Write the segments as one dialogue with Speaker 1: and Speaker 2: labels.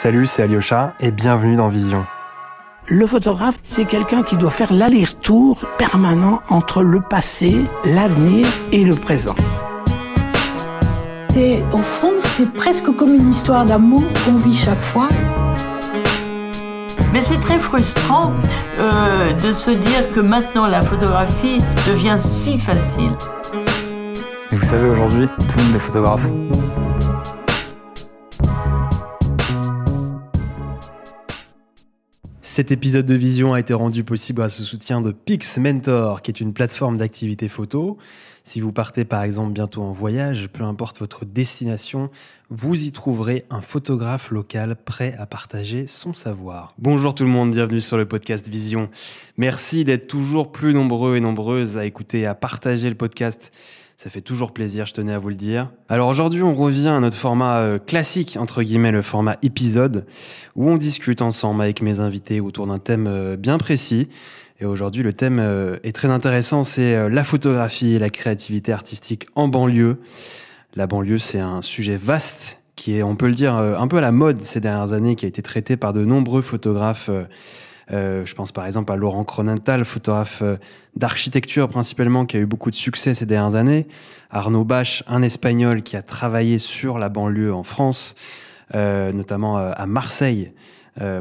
Speaker 1: Salut, c'est Alyosha et bienvenue dans Vision.
Speaker 2: Le photographe, c'est quelqu'un qui doit faire l'aller-retour permanent entre le passé, l'avenir et le présent.
Speaker 3: Et au fond, c'est presque comme une histoire d'amour qu'on vit chaque fois.
Speaker 4: Mais c'est très frustrant de se dire que maintenant la photographie devient si facile.
Speaker 1: Et vous savez, aujourd'hui, tout le monde est photographe. Cet épisode de Vision a été rendu possible grâce au soutien de PixMentor, qui est une plateforme d'activité photo. Si vous partez par exemple bientôt en voyage, peu importe votre destination, vous y trouverez un photographe local prêt à partager son savoir. Bonjour tout le monde, bienvenue sur le podcast Vision. Merci d'être toujours plus nombreux et nombreuses à écouter et à partager le podcast. Ça fait toujours plaisir, je tenais à vous le dire. Alors aujourd'hui, on revient à notre format classique, entre guillemets, le format épisode, où on discute ensemble avec mes invités autour d'un thème bien précis. Et aujourd'hui, le thème est très intéressant, c'est la photographie et la créativité artistique en banlieue. La banlieue, c'est un sujet vaste qui est, on peut le dire, un peu à la mode ces dernières années, qui a été traité par de nombreux photographes. Je pense par exemple à Laurent Cronenthal, photographe d'architecture principalement, qui a eu beaucoup de succès ces dernières années. Arnaud Bach, un Espagnol qui a travaillé sur la banlieue en France, notamment à Marseille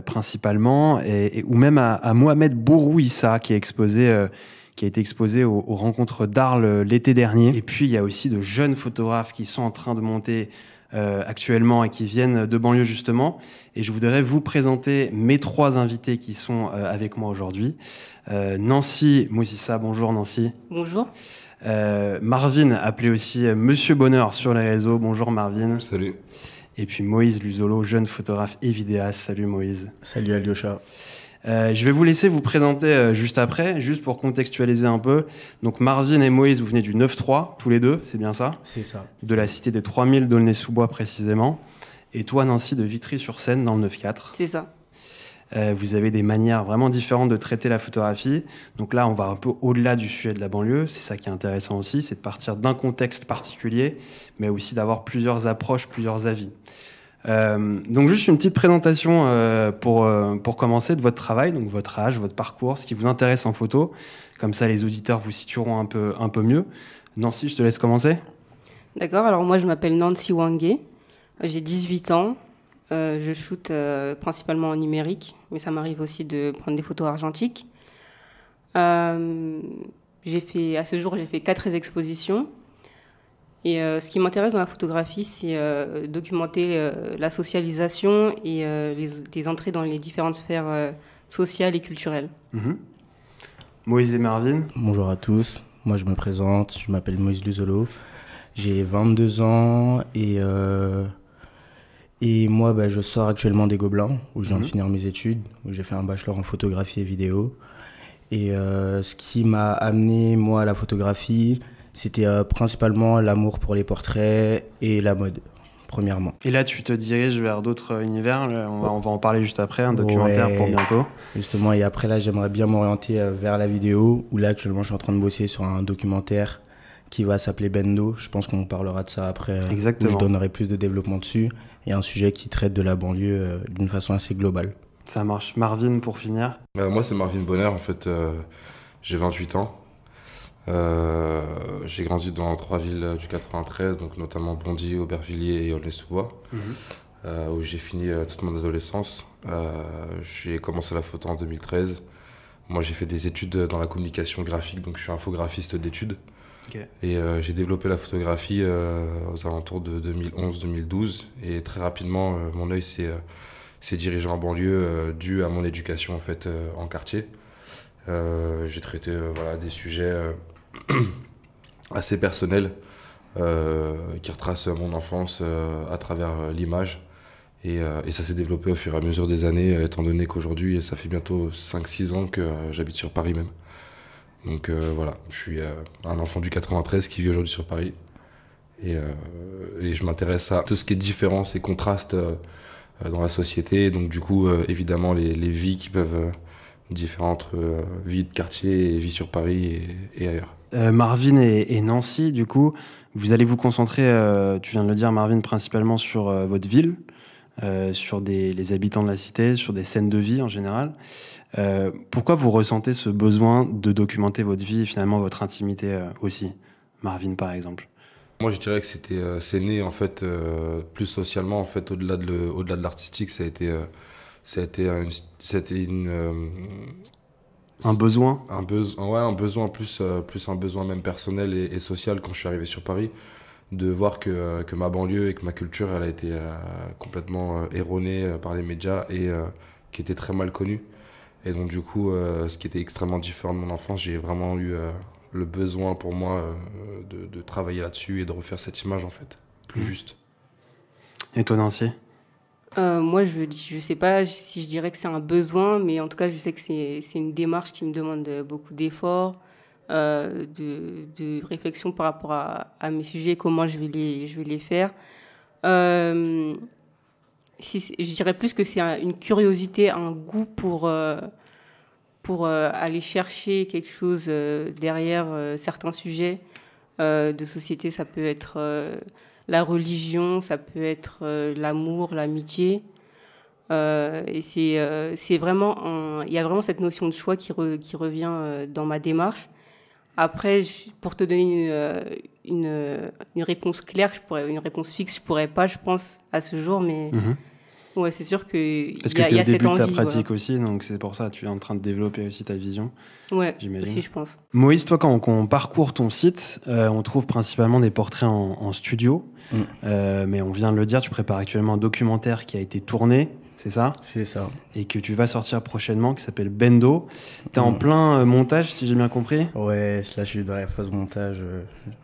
Speaker 1: principalement, ou même à Mohamed Bourouissa, qui a été exposé aux rencontres d'Arles l'été dernier. Et puis il y a aussi de jeunes photographes qui sont en train de monter actuellement et qui viennent de banlieue justement. Et je voudrais vous présenter mes trois invités qui sont avec moi aujourd'hui. Nancy Moussissa, bonjour Nancy.
Speaker 5: Bonjour.
Speaker 1: Marvin, appelé aussi Monsieur Bonheur sur les réseaux. Bonjour Marvin.
Speaker 6: Salut.
Speaker 1: Et puis Moïse Luzolo, jeune photographe et vidéaste. Salut Moïse.
Speaker 6: Salut Alyosha.
Speaker 1: Je vais vous laisser vous présenter juste après, juste pour contextualiser un peu. Donc Marvin et Moïse, vous venez du 9-3, tous les deux, c'est bien ça ?
Speaker 6: C'est ça.
Speaker 1: De la cité des 3000 d'Aulnay-sous-Bois précisément. Et toi Nancy, de Vitry-sur-Seine dans le 9-4.
Speaker 5: C'est ça.
Speaker 1: Vous avez des manières vraiment différentes de traiter la photographie. Donc là, on va un peu au-delà du sujet de la banlieue. C'est ça qui est intéressant aussi, c'est de partir d'un contexte particulier, mais aussi d'avoir plusieurs approches, plusieurs avis. Donc juste une petite présentation pour commencer de votre travail, donc votre âge, votre parcours, ce qui vous intéresse en photo. Comme ça, les auditeurs vous situeront un peu mieux. Nancy, je te laisse commencer.
Speaker 5: D'accord, alors moi je m'appelle Nancy Wangé, j'ai 18 ans, je shoote principalement en numérique, mais ça m'arrive aussi de prendre des photos argentiques. À ce jour, j'ai fait 4 expositions. Et ce qui m'intéresse dans la photographie, c'est documenter la socialisation et les entrées dans les différentes sphères sociales et culturelles.
Speaker 1: Mmh. Moïse et Marvin.
Speaker 6: Bonjour à tous, moi je me présente, je m'appelle Moïse Luzolo, j'ai 22 ans et moi je sors actuellement des Gobelins, où je viens de finir mes études, où j'ai fait un bachelor en photographie et vidéo. Et ce qui m'a amené moi à la photographie, c'était principalement l'amour pour les portraits et la mode, premièrement.
Speaker 1: Et là, tu te diriges vers d'autres univers, on va en parler juste après, un documentaire pour bientôt.
Speaker 6: Justement, et après là, j'aimerais bien m'orienter vers la vidéo, où là, actuellement, je suis en train de bosser sur un documentaire qui va s'appeler Bendo. Je pense qu'on parlera de ça après.
Speaker 1: Exactement.
Speaker 6: Où je donnerai plus de développement dessus. Et un sujet qui traite de la banlieue d'une façon assez globale.
Speaker 1: Ça marche. Marvin, pour finir.
Speaker 7: Moi, c'est Marvin Bonheur, en fait. J'ai 28 ans. J'ai grandi dans 3 villes du 93, donc notamment Bondy, Aubervilliers et Aulnay-sous-Bois, où j'ai fini toute mon adolescence. J'ai commencé la photo en 2013. Moi, j'ai fait des études dans la communication graphique, donc je suis infographiste d'études. Okay. Et j'ai développé la photographie aux alentours de 2011-2012. Et très rapidement, mon œil s'est dirigé en banlieue dû à mon éducation en fait, en quartier. J'ai traité des sujets assez personnels qui retracent mon enfance à travers l'image. Et ça s'est développé au fur et à mesure des années, étant donné qu'aujourd'hui, ça fait bientôt 5-6 ans que j'habite sur Paris même. Donc voilà, je suis un enfant du 93 qui vit aujourd'hui sur Paris. Et je m'intéresse à tout ce qui est différence et contraste dans la société. Donc du coup, évidemment, les vies qui peuvent différentes vies de quartier et vie sur Paris et ailleurs.
Speaker 1: Marvin et Nancy, du coup, vous allez vous concentrer, tu viens de le dire Marvin, principalement sur votre ville, sur les habitants de la cité, sur des scènes de vie en général. Pourquoi vous ressentez ce besoin de documenter votre vie et finalement votre intimité aussi, Marvin par exemple?
Speaker 7: Moi, je dirais que c'est né en fait plus socialement en fait au-delà de l'artistique, ça a été
Speaker 1: un besoin.
Speaker 7: Un besoin plus un besoin même personnel et social quand je suis arrivé sur Paris, de voir que ma banlieue et que ma culture elle a été complètement erronée par les médias et qui était très mal connue. Et donc du coup, ce qui était extrêmement différent de mon enfance, j'ai vraiment eu le besoin pour moi de travailler là-dessus et de refaire cette image en fait, plus juste.
Speaker 1: Et toi Nancy?
Speaker 5: Moi je sais pas si je dirais que c'est un besoin, mais en tout cas je sais que c'est une démarche qui me demande beaucoup d'efforts, de réflexion par rapport à mes sujets, comment je vais les faire. Je dirais plus que c'est une curiosité, un goût pour aller chercher quelque chose derrière certains sujets de société. Ça peut être la religion, ça peut être l'amour, l'amitié. Et c'est vraiment il y a vraiment cette notion de choix qui revient dans ma démarche. Après, pour te donner une réponse claire, une réponse fixe, je pourrais pas, je pense, à ce jour, mais ouais, c'est sûr que
Speaker 1: parce que tu es au début de ta pratique
Speaker 5: voilà.
Speaker 1: aussi, donc c'est pour ça tu es en train de développer aussi ta vision.
Speaker 5: Ouais,
Speaker 1: j'imagine.
Speaker 5: aussi, je pense.
Speaker 1: Moïse, toi, quand on parcourt ton site, on trouve principalement des portraits en studio, mais on vient de le dire, tu prépares actuellement un documentaire qui a été tourné, c'est ça?
Speaker 6: C'est ça.
Speaker 1: Et que tu vas sortir prochainement, qui s'appelle Bendo. T'es en plein montage, si j'ai bien compris?
Speaker 6: Ouais, là je suis dans la phase montage.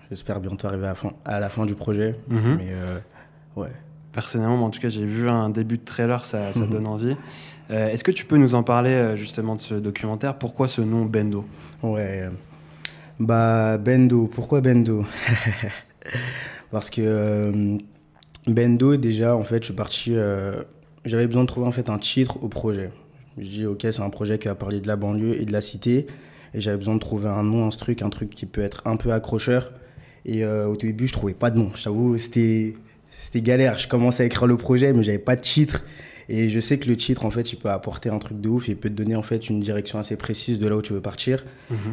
Speaker 6: J'espère bientôt arriver à la fin du projet. Mais ouais.
Speaker 1: Personnellement, en tout cas, j'ai vu un début de trailer, ça donne envie. Est-ce que tu peux nous en parler justement de ce documentaire? Pourquoi ce nom Bendo?
Speaker 6: Ouais. Bah, Bendo. Pourquoi Bendo? Parce que Bendo, déjà, en fait, je suis parti... j'avais besoin de trouver en fait un titre au projet. Je dis ok, c'est un projet qui va parler de la banlieue et de la cité, et j'avais besoin de trouver un nom, un truc qui peut être un peu accrocheur. Et au début, je trouvais pas de nom. J'avoue, c'était galère. Je commençais à écrire le projet, mais j'avais pas de titre. Et je sais que le titre, en fait, il peut apporter un truc de ouf. Il peut te donner en fait une direction assez précise de là où tu veux partir.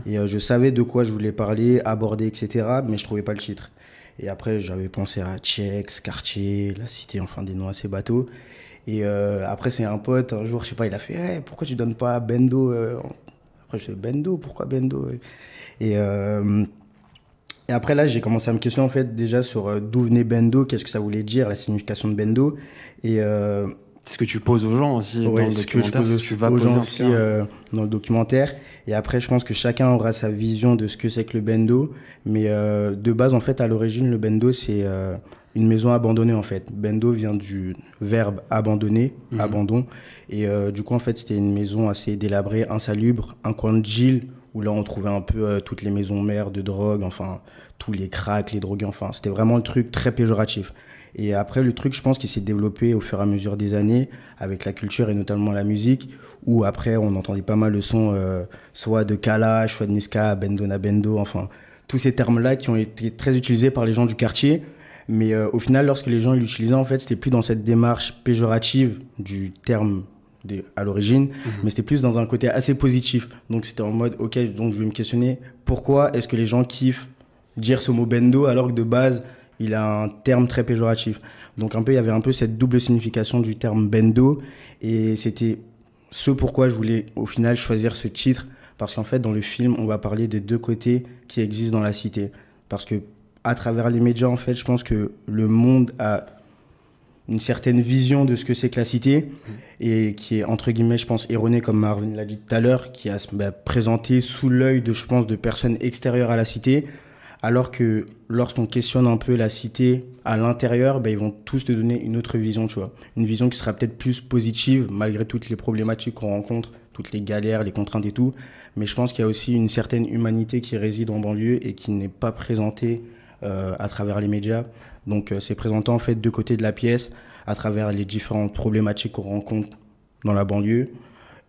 Speaker 6: Et je savais de quoi je voulais parler, aborder, etc. Mais je trouvais pas le titre. Et après, j'avais pensé à Tchex, Quartier, la cité, enfin des noms assez bateaux. Et après, c'est un pote, un jour, je sais pas, il a fait hey, pourquoi tu donnes pas Bendo Après, je fais Bendo, pourquoi Bendo et après, là, j'ai commencé à me questionner en fait déjà sur d'où venait Bendo, qu'est-ce que ça voulait dire, la signification de Bendo. Et
Speaker 1: ce que tu poses aux gens aussi
Speaker 6: ouais,
Speaker 1: dans le documentaire,
Speaker 6: ce que je pose aux gens aussi dans le documentaire. Et après, je pense que chacun aura sa vision de ce que c'est que le Bendo. Mais de base, en fait, à l'origine, le Bendo, c'est une maison abandonnée, en fait. Bendo vient du verbe abandonner, abandon. Et du coup, en fait, c'était une maison assez délabrée, insalubre, un coin de Gilles, où là, on trouvait un peu toutes les maisons mères de drogue, enfin, tous les cracks, les drogués, enfin, c'était vraiment le truc très péjoratif. Et après, le truc, je pense qu'il s'est développé au fur et à mesure des années, avec la culture et notamment la musique, où après, on entendait pas mal le son, soit de Kalash, soit de Niska, Bendo na Bendo, enfin, tous ces termes-là qui ont été très utilisés par les gens du quartier. Mais au final, lorsque les gens l'utilisaient, en fait, c'était plus dans cette démarche péjorative du terme à l'origine, mais c'était plus dans un côté assez positif. Donc c'était en mode, ok, donc je vais me questionner, pourquoi est-ce que les gens kiffent dire ce mot Bendo alors que de base, il a un terme très péjoratif. Donc un peu, il y avait un peu cette double signification du terme Bendo, et c'était ce pourquoi je voulais au final choisir ce titre, parce qu'en fait, dans le film, on va parler des deux côtés qui existent dans la cité. Parce que à travers les médias, en fait, je pense que le monde a une certaine vision de ce que c'est que la cité, et qui est, entre guillemets, je pense, erronée, comme Marvin l'a dit tout à l'heure, qui a présenté sous l'œil de, je pense, de personnes extérieures à la cité, alors que lorsqu'on questionne un peu la cité à l'intérieur, ils vont tous te donner une autre vision, tu vois. Une vision qui sera peut-être plus positive, malgré toutes les problématiques qu'on rencontre, toutes les galères, les contraintes et tout. Mais je pense qu'il y a aussi une certaine humanité qui réside en banlieue et qui n'est pas présentée à travers les médias. Donc c'est présenté en fait deux côtés de la pièce, à travers les différentes problématiques qu'on rencontre dans la banlieue,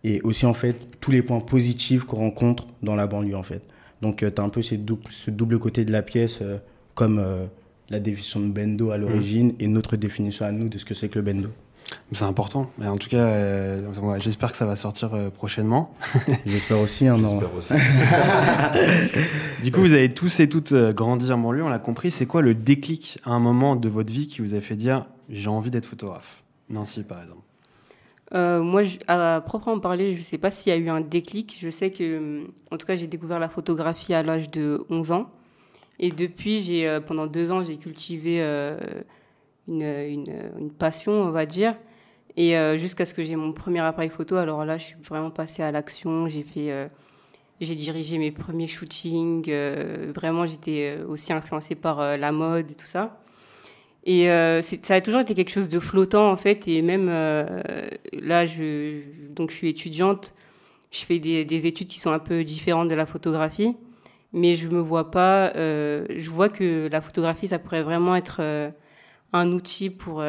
Speaker 6: et aussi en fait tous les points positifs qu'on rencontre dans la banlieue en fait. Donc tu as un peu ce double côté de la pièce, comme la définition de Bendo à l'origine et notre définition à nous de ce que c'est que le Bendo.
Speaker 1: C'est important. Et en tout cas, ouais, j'espère que ça va sortir prochainement.
Speaker 6: J'espère aussi. Hein,
Speaker 7: J'espère aussi.
Speaker 1: Du coup, vous avez tous et toutes grandi en banlieue, on l'a compris. C'est quoi le déclic à un moment de votre vie qui vous a fait dire « j'ai envie d'être photographe » ? Nancy, par exemple.
Speaker 5: Moi, à proprement parler, je ne sais pas s'il y a eu un déclic. Je sais que, en tout cas, j'ai découvert la photographie à l'âge de 11 ans. Et depuis, pendant 2 ans, j'ai cultivé une passion, on va dire. Et jusqu'à ce que j'ai mon premier appareil photo, alors là, je suis vraiment passée à l'action. J'ai dirigé mes premiers shootings. Vraiment, j'étais aussi influencée par la mode et tout ça. Et ça a toujours été quelque chose de flottant, en fait. Et même là, donc je suis étudiante. Je fais des études qui sont un peu différentes de la photographie. Mais je me vois pas... je vois que la photographie, ça pourrait vraiment être un outil pour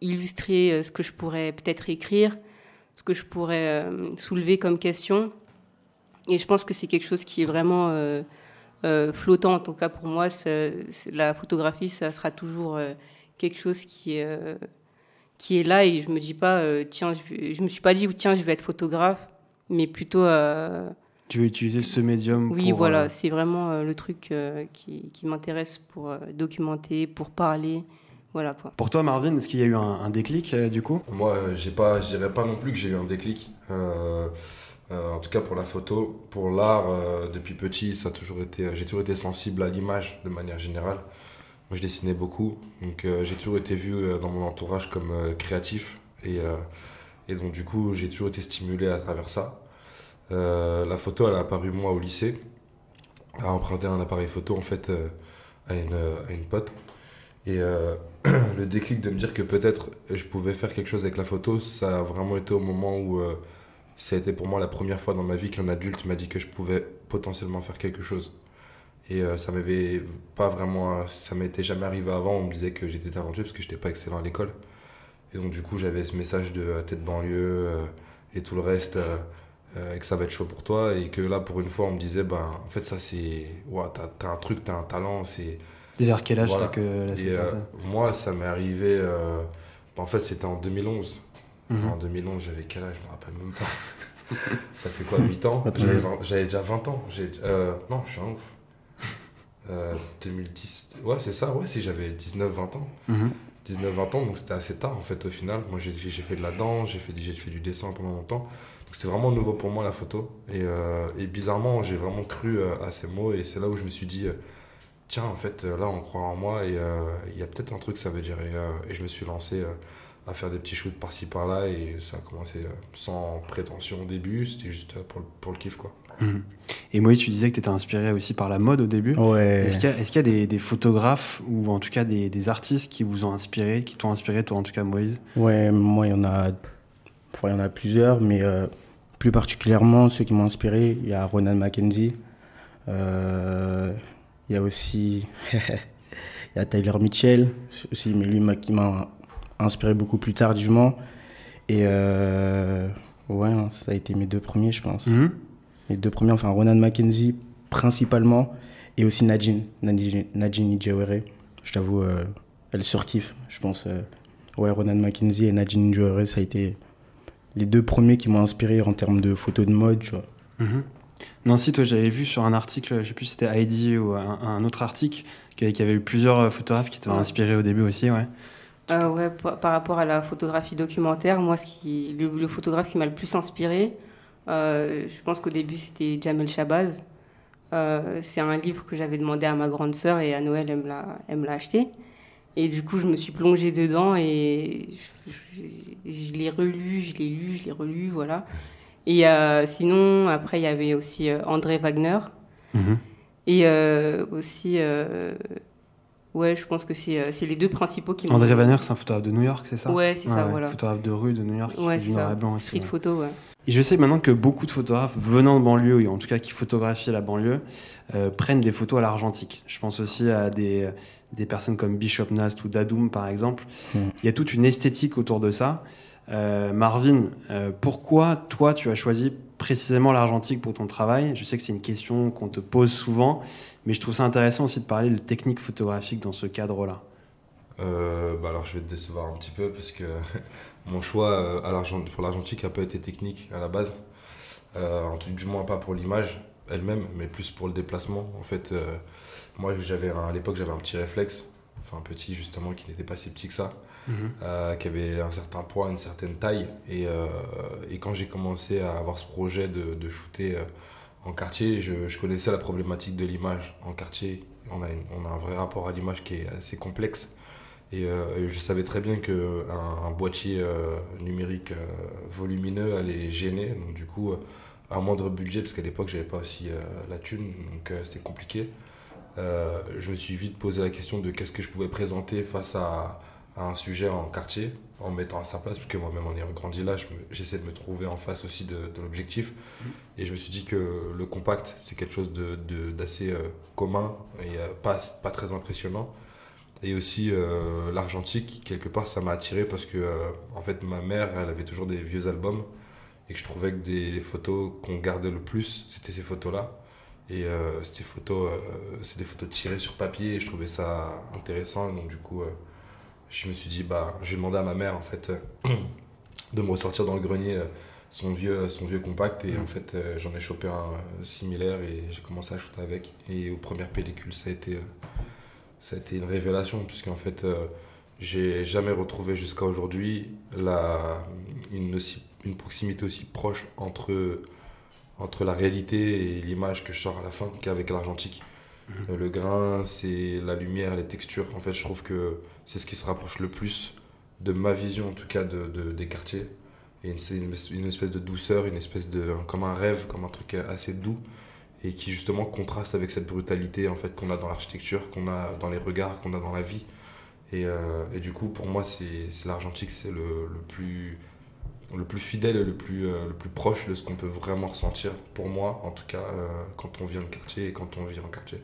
Speaker 5: illustrer ce que je pourrais peut-être écrire, ce que je pourrais soulever comme question. Et je pense que c'est quelque chose qui est vraiment flottant. En tout cas, pour moi, la photographie, ça sera toujours quelque chose qui est là. Et je me dis pas, je me suis pas dit, tiens, je vais être photographe, mais plutôt...
Speaker 1: Tu veux utiliser ce médium
Speaker 5: Oui,
Speaker 1: pour,
Speaker 5: voilà, c'est vraiment le truc qui m'intéresse pour documenter, pour parler. Voilà, quoi.
Speaker 1: Pour toi, Marvin, est-ce qu'il y a eu un déclic du coup ?
Speaker 7: Moi, je dirais pas non plus que j'ai eu un déclic. En tout cas pour la photo, pour l'art, depuis petit, j'ai toujours été sensible à l'image de manière générale. Moi, je dessinais beaucoup, donc j'ai toujours été vu dans mon entourage comme créatif et donc du coup, j'ai toujours été stimulé à travers ça. La photo, elle a apparu moi au lycée, à emprunter un appareil photo en fait à une pote. Et le déclic de me dire que peut-être je pouvais faire quelque chose avec la photo, ça a vraiment été au moment où ça a été pour moi la première fois dans ma vie qu'un adulte m'a dit que je pouvais potentiellement faire quelque chose. Et ça m'était jamais arrivé avant. On me disait que j'étais talentueux parce que j'étais pas excellent à l'école. Et donc du coup j'avais ce message de tête banlieue et tout le reste, et que ça va être chaud pour toi. Et que là pour une fois on me disait en fait ça c'est, ouais, t'as un truc, t'as un talent, c'est...
Speaker 1: Et vers quel âge
Speaker 7: voilà.
Speaker 1: ça que là, c'est
Speaker 7: moi ça m'est arrivé, en fait c'était en 2011. En 2011 j'avais quel âge, je me rappelle même pas. Ça fait quoi, 8 ans? J'avais déjà 20 ans. Non, je suis un ouf. 2010, ouais c'est ça, ouais, si j'avais 19-20 ans. 19-20 ans, donc c'était assez tard en fait au final. Moi j'ai fait de la danse, j'ai fait du dessin pendant longtemps. Donc c'était vraiment nouveau pour moi la photo. Et bizarrement j'ai vraiment cru à ces mots et c'est là où je me suis dit tiens en fait là on croit en moi et il y a peut-être un truc ça veut dire. Et je me suis lancé à faire des petits shoots par-ci par-là et ça a commencé sans prétention au début, c'était juste pour le kiff quoi.
Speaker 1: Et Moïse, tu disais que tu étais inspiré aussi par la mode au début.
Speaker 6: Ouais.
Speaker 1: Est-ce qu'il y a des photographes ou en tout cas des artistes qui vous ont inspiré, qui t'ont inspiré, toi en tout cas Moïse?
Speaker 6: Ouais, moi il y en a plusieurs, mais plus particulièrement ceux qui m'ont inspiré, il y a Ronan Mackenzie, il y a aussi il y a Tyler Mitchell aussi, mais lui qui m'a inspiré beaucoup plus tardivement. Et ouais, ça a été mes 2 premiers, je pense. Les 2 premiers, enfin Ronan Mackenzie principalement, et aussi Nadine Ijewere. Je t'avoue, elle surkiffe, je pense. Ouais, Ronan Mackenzie et Nadine Ijewere, ça a été les 2 premiers qui m'ont inspiré en termes de photos de mode, tu vois.
Speaker 1: Nancy, toi, j'avais vu sur un article, je sais plus si c'était Heidi ou un autre article, qu'il y avait eu plusieurs photographes qui t'avaient inspiré au début aussi, ouais.
Speaker 5: Ouais, par rapport à la photographie documentaire, moi, le photographe qui m'a le plus inspiré, je pense qu'au début, c'était Jamel Shabazz. C'est un livre que j'avais demandé à ma grande sœur et à Noël, elle me l'a acheté. Et du coup, je me suis plongée dedans et je l'ai relu, je l'ai lu, je l'ai relu, voilà. Et sinon, après, il y avait aussi André Wagner. Et aussi... ouais, je pense que c'est les 2 principaux qui m'ont...
Speaker 1: André Wagner, c'est un photographe de New York, c'est ça?
Speaker 5: Ouais, c'est ça, voilà.
Speaker 1: Photographe de rue de New York.
Speaker 5: Ouais, c'est ça.
Speaker 1: Blanc
Speaker 5: Street
Speaker 1: aussi,
Speaker 5: photo, ouais.
Speaker 1: Et je sais maintenant que beaucoup de photographes venant de banlieue, ou en tout cas qui photographient la banlieue, prennent des photos à l'argentique. Je pense aussi à des personnes comme Bishop Nast ou Dadoum, par exemple. Il y a toute une esthétique autour de ça. Marvin, pourquoi toi tu as choisi précisément l'argentique pour ton travail? Je sais que c'est une question qu'on te pose souvent, mais je trouve ça intéressant aussi de parler de technique photographique dans ce cadre-là.
Speaker 7: Alors je vais te décevoir un petit peu parce que Mon choix pour l'argentique n'a pas été technique à la base, du moins pas pour l'image elle-même, mais plus pour le déplacement. En fait, moi à l'époque j'avais un petit réflexe, enfin petit justement, qui n'était pas si petit que ça, qui avait un certain poids, une certaine taille. Et quand j'ai commencé à avoir ce projet de shooter en quartier, je connaissais la problématique de l'image. En quartier, on a un vrai rapport à l'image qui est assez complexe. Et je savais très bien qu'un boîtier numérique volumineux allait gêner. Donc du coup, à moindre budget, parce qu'à l'époque, j'avais pas aussi la thune, donc c'était compliqué. Je me suis vite posé la question de qu'est-ce que je pouvais présenter face à un sujet en quartier, en me mettant à sa place, parce que moi-même, en ayant grandi là, j'essaie de me trouver en face aussi de l'objectif. Et je me suis dit que le compact, c'est quelque chose d'assez commun et pas très impressionnant. Et aussi l'argentique, quelque part, ça m'a attiré parce que en fait, ma mère, elle avait toujours des vieux albums et que je trouvais que les photos qu'on gardait le plus, c'était ces photos-là. Et c'est des photos tirées sur papier et je trouvais ça intéressant. Donc du coup, je me suis dit, j'ai demandé à ma mère en fait de me ressortir dans le grenier son vieux compact et en fait j'en ai chopé un similaire et j'ai commencé à shooter avec. Et aux premières pellicules, ça a été une révélation, puisqu'en fait, j'ai jamais retrouvé jusqu'à aujourd'hui une proximité aussi proche entre la réalité et l'image que je sors à la fin qu'avec l'argentique. Le grain, c'est la lumière, les textures. En fait, je trouve que c'est ce qui se rapproche le plus de ma vision, en tout cas, des quartiers. Et c'est une espèce de douceur, comme un rêve, comme un truc assez doux. Et qui justement contraste avec cette brutalité en fait, qu'on a dans l'architecture, qu'on a dans les regards, qu'on a dans la vie. Et du coup, pour moi, c'est l'argentique, c'est le plus fidèle et le plus proche de ce qu'on peut vraiment ressentir, pour moi, en tout cas, quand on vient de quartier et quand on vit en quartier.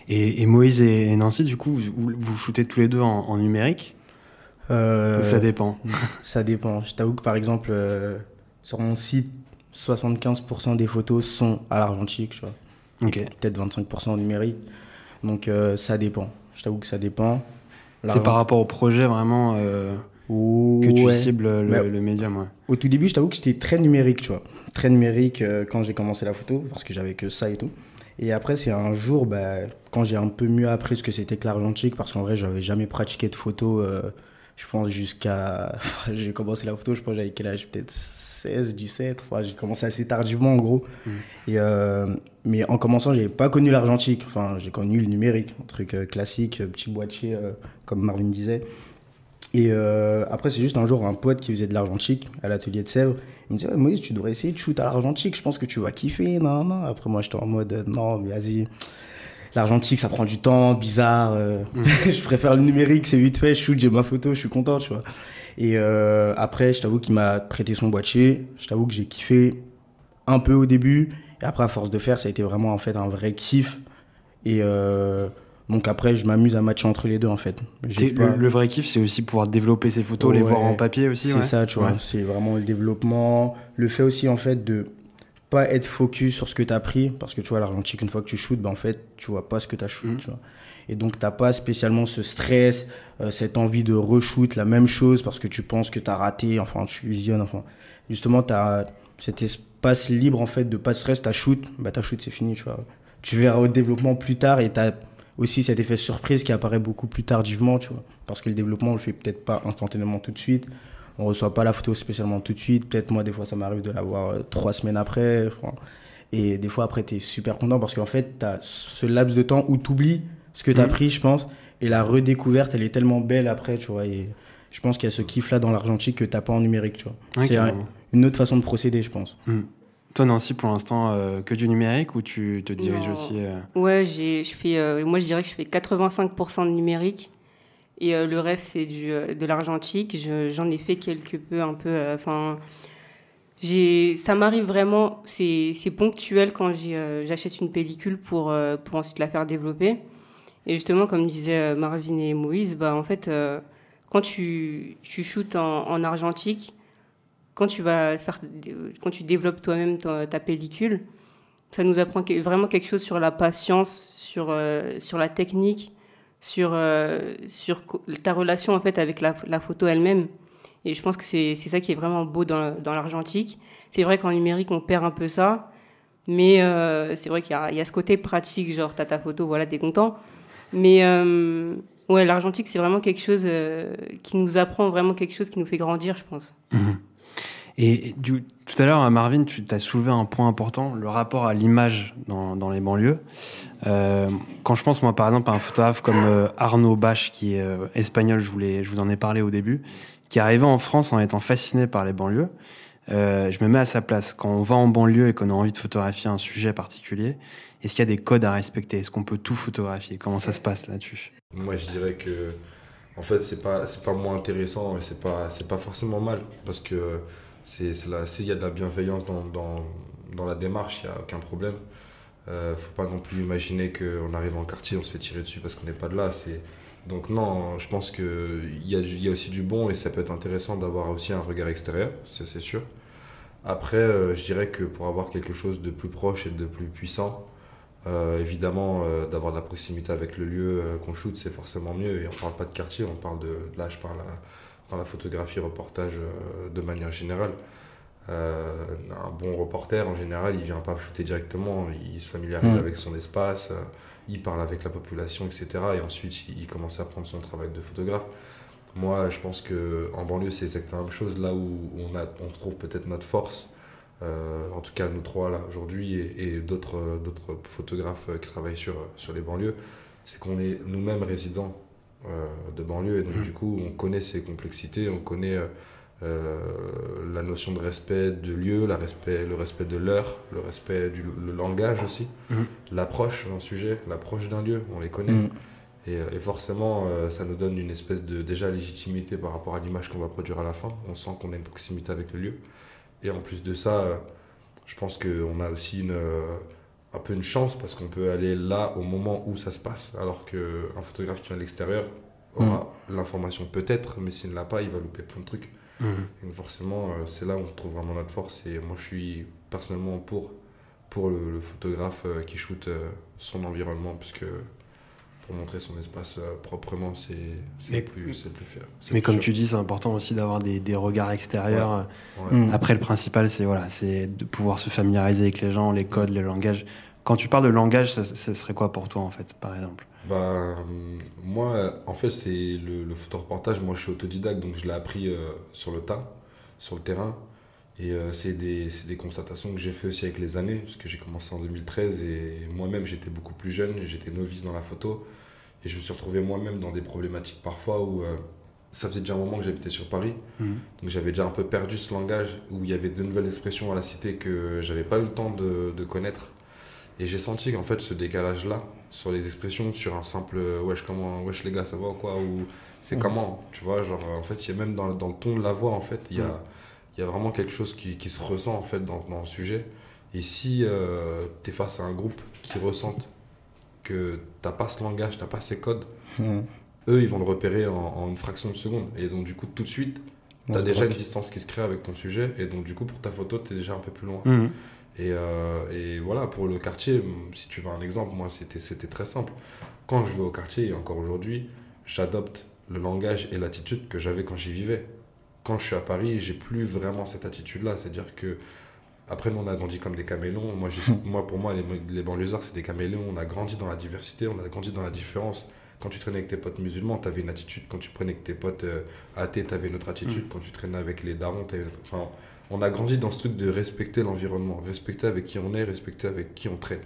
Speaker 1: Et Moïse et Nancy, du coup, vous shootez tous les deux en numérique ou ça dépend?
Speaker 6: Ça dépend. Je t'avoue que par exemple, sur mon site, 75% des photos sont à l'argentique, tu vois.
Speaker 1: Okay.
Speaker 6: Peut-être 25% en numérique. Donc ça dépend. Je t'avoue que ça dépend.
Speaker 1: C'est par rapport au projet vraiment que tu cibles le médium. Ouais.
Speaker 6: Au tout début, je t'avoue que j'étais très numérique, tu vois. Très numérique quand j'ai commencé la photo, parce que j'avais que ça et tout. Et après, c'est un jour, quand j'ai un peu mieux appris ce que c'était que l'argentique, parce qu'en vrai, j'avais jamais pratiqué de photo, je pense jusqu'à... j'ai commencé la photo, je pense j'avais quel âge, peut-être 16, 17, enfin, j'ai commencé assez tardivement en gros. Et, mais en commençant, j'avais pas connu l'argentique, enfin j'ai connu le numérique, un truc classique, petit boîtier comme Marvin disait. Et après c'est juste un jour un pote qui faisait de l'argentique à l'atelier de Sèvres, il me dit Moïse, tu devrais essayer de shoot à l'argentique, je pense que tu vas kiffer, non. Après moi j'étais en mode non mais vas-y, l'argentique ça prend du temps, bizarre, je préfère le numérique, c'est vite fait, je shoot, j'ai ma photo, je suis content, tu vois. Et après, je t'avoue qu'il m'a prêté son boîtier. Je t'avoue que j'ai kiffé un peu au début. Et après, à force de faire, ça a été vraiment en fait un vrai kiff. Et donc après, je m'amuse à matcher entre les deux en fait.
Speaker 1: Le vrai kiff, c'est aussi pouvoir développer ces photos, les voir en papier aussi.
Speaker 6: C'est ça, tu vois. C'est vraiment le développement. Le fait aussi en fait de pas être focus sur ce que tu as pris. Parce que tu vois, l'argentique, une fois que tu shootes, en fait, tu vois pas ce que tu as shoot. Tu vois. Et donc, tu n'as pas spécialement ce stress, cette envie de re-shoot la même chose parce que tu penses que tu as raté, enfin, tu visionnes. Enfin, justement, tu as cet espace libre, en fait, de pas de stress. Tu as shoot, c'est fini, tu vois. Tu verras au développement plus tard et tu as aussi cet effet surprise qui apparaît beaucoup plus tardivement, tu vois. Parce que le développement, on le fait peut-être pas instantanément tout de suite. On ne reçoit pas la photo spécialement tout de suite. Peut-être, moi, des fois, ça m'arrive de la voir 3 semaines après. Enfin, et des fois, après, tu es super content parce qu'en fait, tu as ce laps de temps où tu oublies ce que tu as pris, je pense, et la redécouverte, elle est tellement belle après, tu vois, et je pense qu'il y a ce kiff-là dans l'argentique que tu n'as pas en numérique, tu vois.
Speaker 1: Ouais,
Speaker 6: c'est une autre façon de procéder, je pense.
Speaker 1: Toi, Nancy, pour l'instant, que du numérique ou tu te diriges aussi
Speaker 5: Ouais, moi je dirais que je fais 85% de numérique, et le reste, c'est de l'argentique. J'en ai fait quelque peu, un peu, ça m'arrive vraiment, c'est ponctuel quand j'achète une pellicule pour ensuite la faire développer. Et justement, comme disaient Marvin et Moïse, en fait, quand tu shootes en argentique, quand tu développes toi-même ta pellicule, ça nous apprend vraiment quelque chose sur la patience, sur la technique, sur ta relation en fait avec la photo elle-même. Et je pense que c'est ça qui est vraiment beau dans l'argentique. C'est vrai qu'en numérique, on perd un peu ça. Mais c'est vrai qu'il y a ce côté pratique, genre t'as ta photo, voilà, t'es content. Mais ouais, l'argentique, c'est vraiment quelque chose qui nous apprend vraiment quelque chose qui nous fait grandir, je pense.
Speaker 1: Et tout à l'heure, Marvin, tu t'as soulevé un point important, le rapport à l'image dans les banlieues. Quand je pense, moi, par exemple, à un photographe comme Arnaud Bache, qui est espagnol, je vous en ai parlé au début, qui est arrivé en France en étant fasciné par les banlieues. Je me mets à sa place. Quand on va en banlieue et qu'on a envie de photographier un sujet particulier, est-ce qu'il y a des codes à respecter? Est-ce qu'on peut tout photographier? Comment ça se passe là-dessus?
Speaker 7: Moi, je dirais que, en fait, c'est pas moins intéressant, mais c'est pas forcément mal, parce que s'il y a de la bienveillance dans la démarche, il n'y a aucun problème. Faut pas non plus imaginer qu'on arrive en quartier, on se fait tirer dessus parce qu'on n'est pas de là. Donc non, je pense qu'il y a aussi du bon et ça peut être intéressant d'avoir aussi un regard extérieur, c'est sûr. Après, je dirais que pour avoir quelque chose de plus proche et de plus puissant, évidemment, d'avoir de la proximité avec le lieu qu'on shoot, c'est forcément mieux. Et on parle pas de quartier, on parle là je parle dans la photographie, reportage de manière générale. Un bon reporter, en général, il vient pas shooter directement, il se familiarise avec son espace, il parle avec la population, etc. Et ensuite, il commence à prendre son travail de photographe. Moi, je pense qu'en banlieue, c'est exactement la même chose, là où on retrouve peut-être notre force, en tout cas nous trois là aujourd'hui, et d'autres photographes qui travaillent sur les banlieues, c'est qu'on est nous-mêmes résidents de banlieue, et donc du coup, on connaît ces complexités, on connaît la notion de respect de lieu, le respect de l'heure, le respect le langage aussi, l'approche d'un sujet, l'approche d'un lieu, on les connaît. Et forcément, ça nous donne une espèce de déjà légitimité par rapport à l'image qu'on va produire à la fin. On sent qu'on a une proximité avec le lieu. Et en plus de ça, je pense qu'on a aussi un peu une chance parce qu'on peut aller là au moment où ça se passe. Alors qu'un photographe qui vient de l'extérieur aura l'information peut-être, mais s'il ne l'a pas, il va louper plein de trucs. Et forcément, c'est là où on trouve vraiment notre force. Et moi, je suis personnellement pour le photographe qui shoot son environnement, puisque pour montrer son espace proprement, c'est le plus faire.
Speaker 1: Mais comme tu dis, c'est important aussi d'avoir des regards extérieurs. Après, le principal, c'est de pouvoir se familiariser avec les gens, les codes, les langages. Quand tu parles de langage, ça serait quoi pour toi, en fait, par exemple?
Speaker 7: Moi, en fait, c'est le photoreportage. Moi, je suis autodidacte, donc je l'ai appris sur le tas, sur le terrain. Et c'est des constatations que j'ai fait aussi avec les années, parce que j'ai commencé en 2013 et moi-même, j'étais beaucoup plus jeune, j'étais novice dans la photo. Et je me suis retrouvé moi-même dans des problématiques parfois où ça faisait déjà un moment que j'habitais sur Paris. Donc j'avais déjà un peu perdu ce langage, où il y avait de nouvelles expressions à la cité que j'avais pas eu le temps de connaître. Et j'ai senti qu'en fait, ce décalage-là, sur les expressions, sur un simple wesh les gars, ça va ou quoi, ou c'est comment, tu vois, genre en fait, il y a même dans le ton de la voix, en fait, il y a vraiment quelque chose qui se ressent en fait dans le sujet. Et si tu es face à un groupe qui ressentent que t'as pas ce langage, t'as pas ces codes, eux, ils vont le repérer en une fraction de seconde. Et donc, du coup, tout de suite, t'as déjà une distance qui se crée avec ton sujet. Et donc, du coup, pour ta photo, t'es déjà un peu plus loin. Et voilà, pour le quartier, si tu veux un exemple, moi, c'était très simple. Quand je vais au quartier, et encore aujourd'hui, j'adopte le langage et l'attitude que j'avais quand j'y vivais. Quand je suis à Paris, j'ai plus vraiment cette attitude-là. C'est-à-dire que après, nous, on a grandi comme des caméléons. Pour moi, les banlieusards, c'est des caméléons. On a grandi dans la diversité, on a grandi dans la différence. Quand tu traînais avec tes potes musulmans, tu avais une attitude. Quand tu prenais avec tes potes athées, tu avais une autre attitude. Quand tu traînais avec les darons, tu avais une autre... Enfin, on a grandi dans ce truc de respecter l'environnement, respecter avec qui on est, respecter avec qui on traîne.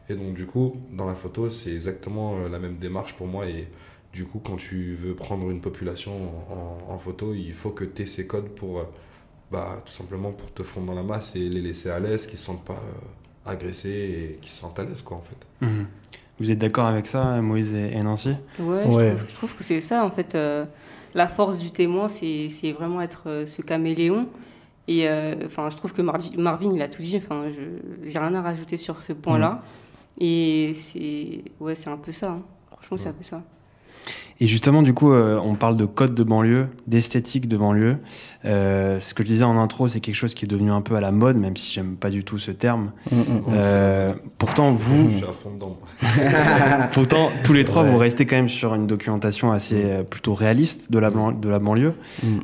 Speaker 7: Et donc, du coup, dans la photo, c'est exactement la même démarche pour moi. Et du coup, quand tu veux prendre une population en photo, il faut que tu aies ces codes pour... tout simplement pour te fondre dans la masse et les laisser à l'aise, qu'ils ne se sentent pas agressés et qu'ils se sentent à l'aise, quoi, en fait.
Speaker 1: Vous êtes d'accord avec ça, Moïse et Nancy?
Speaker 5: Ouais. Je trouve que c'est ça, en fait. La force du témoin, c'est vraiment être ce caméléon. Et je trouve que Marvin, il a tout dit. J'ai rien à rajouter sur ce point-là. Et c'est un peu ça. Hein. Franchement, c'est un peu ça.
Speaker 1: Et justement, du coup, on parle de code de banlieue, d'esthétique de banlieue. Ce que je disais en intro, c'est quelque chose qui est devenu un peu à la mode, même si j'aime pas du tout ce terme. Pourtant, vous...
Speaker 7: Je suis à fond dedans.
Speaker 1: Pourtant, tous les trois, vous restez quand même sur une documentation assez plutôt réaliste de la banlieue,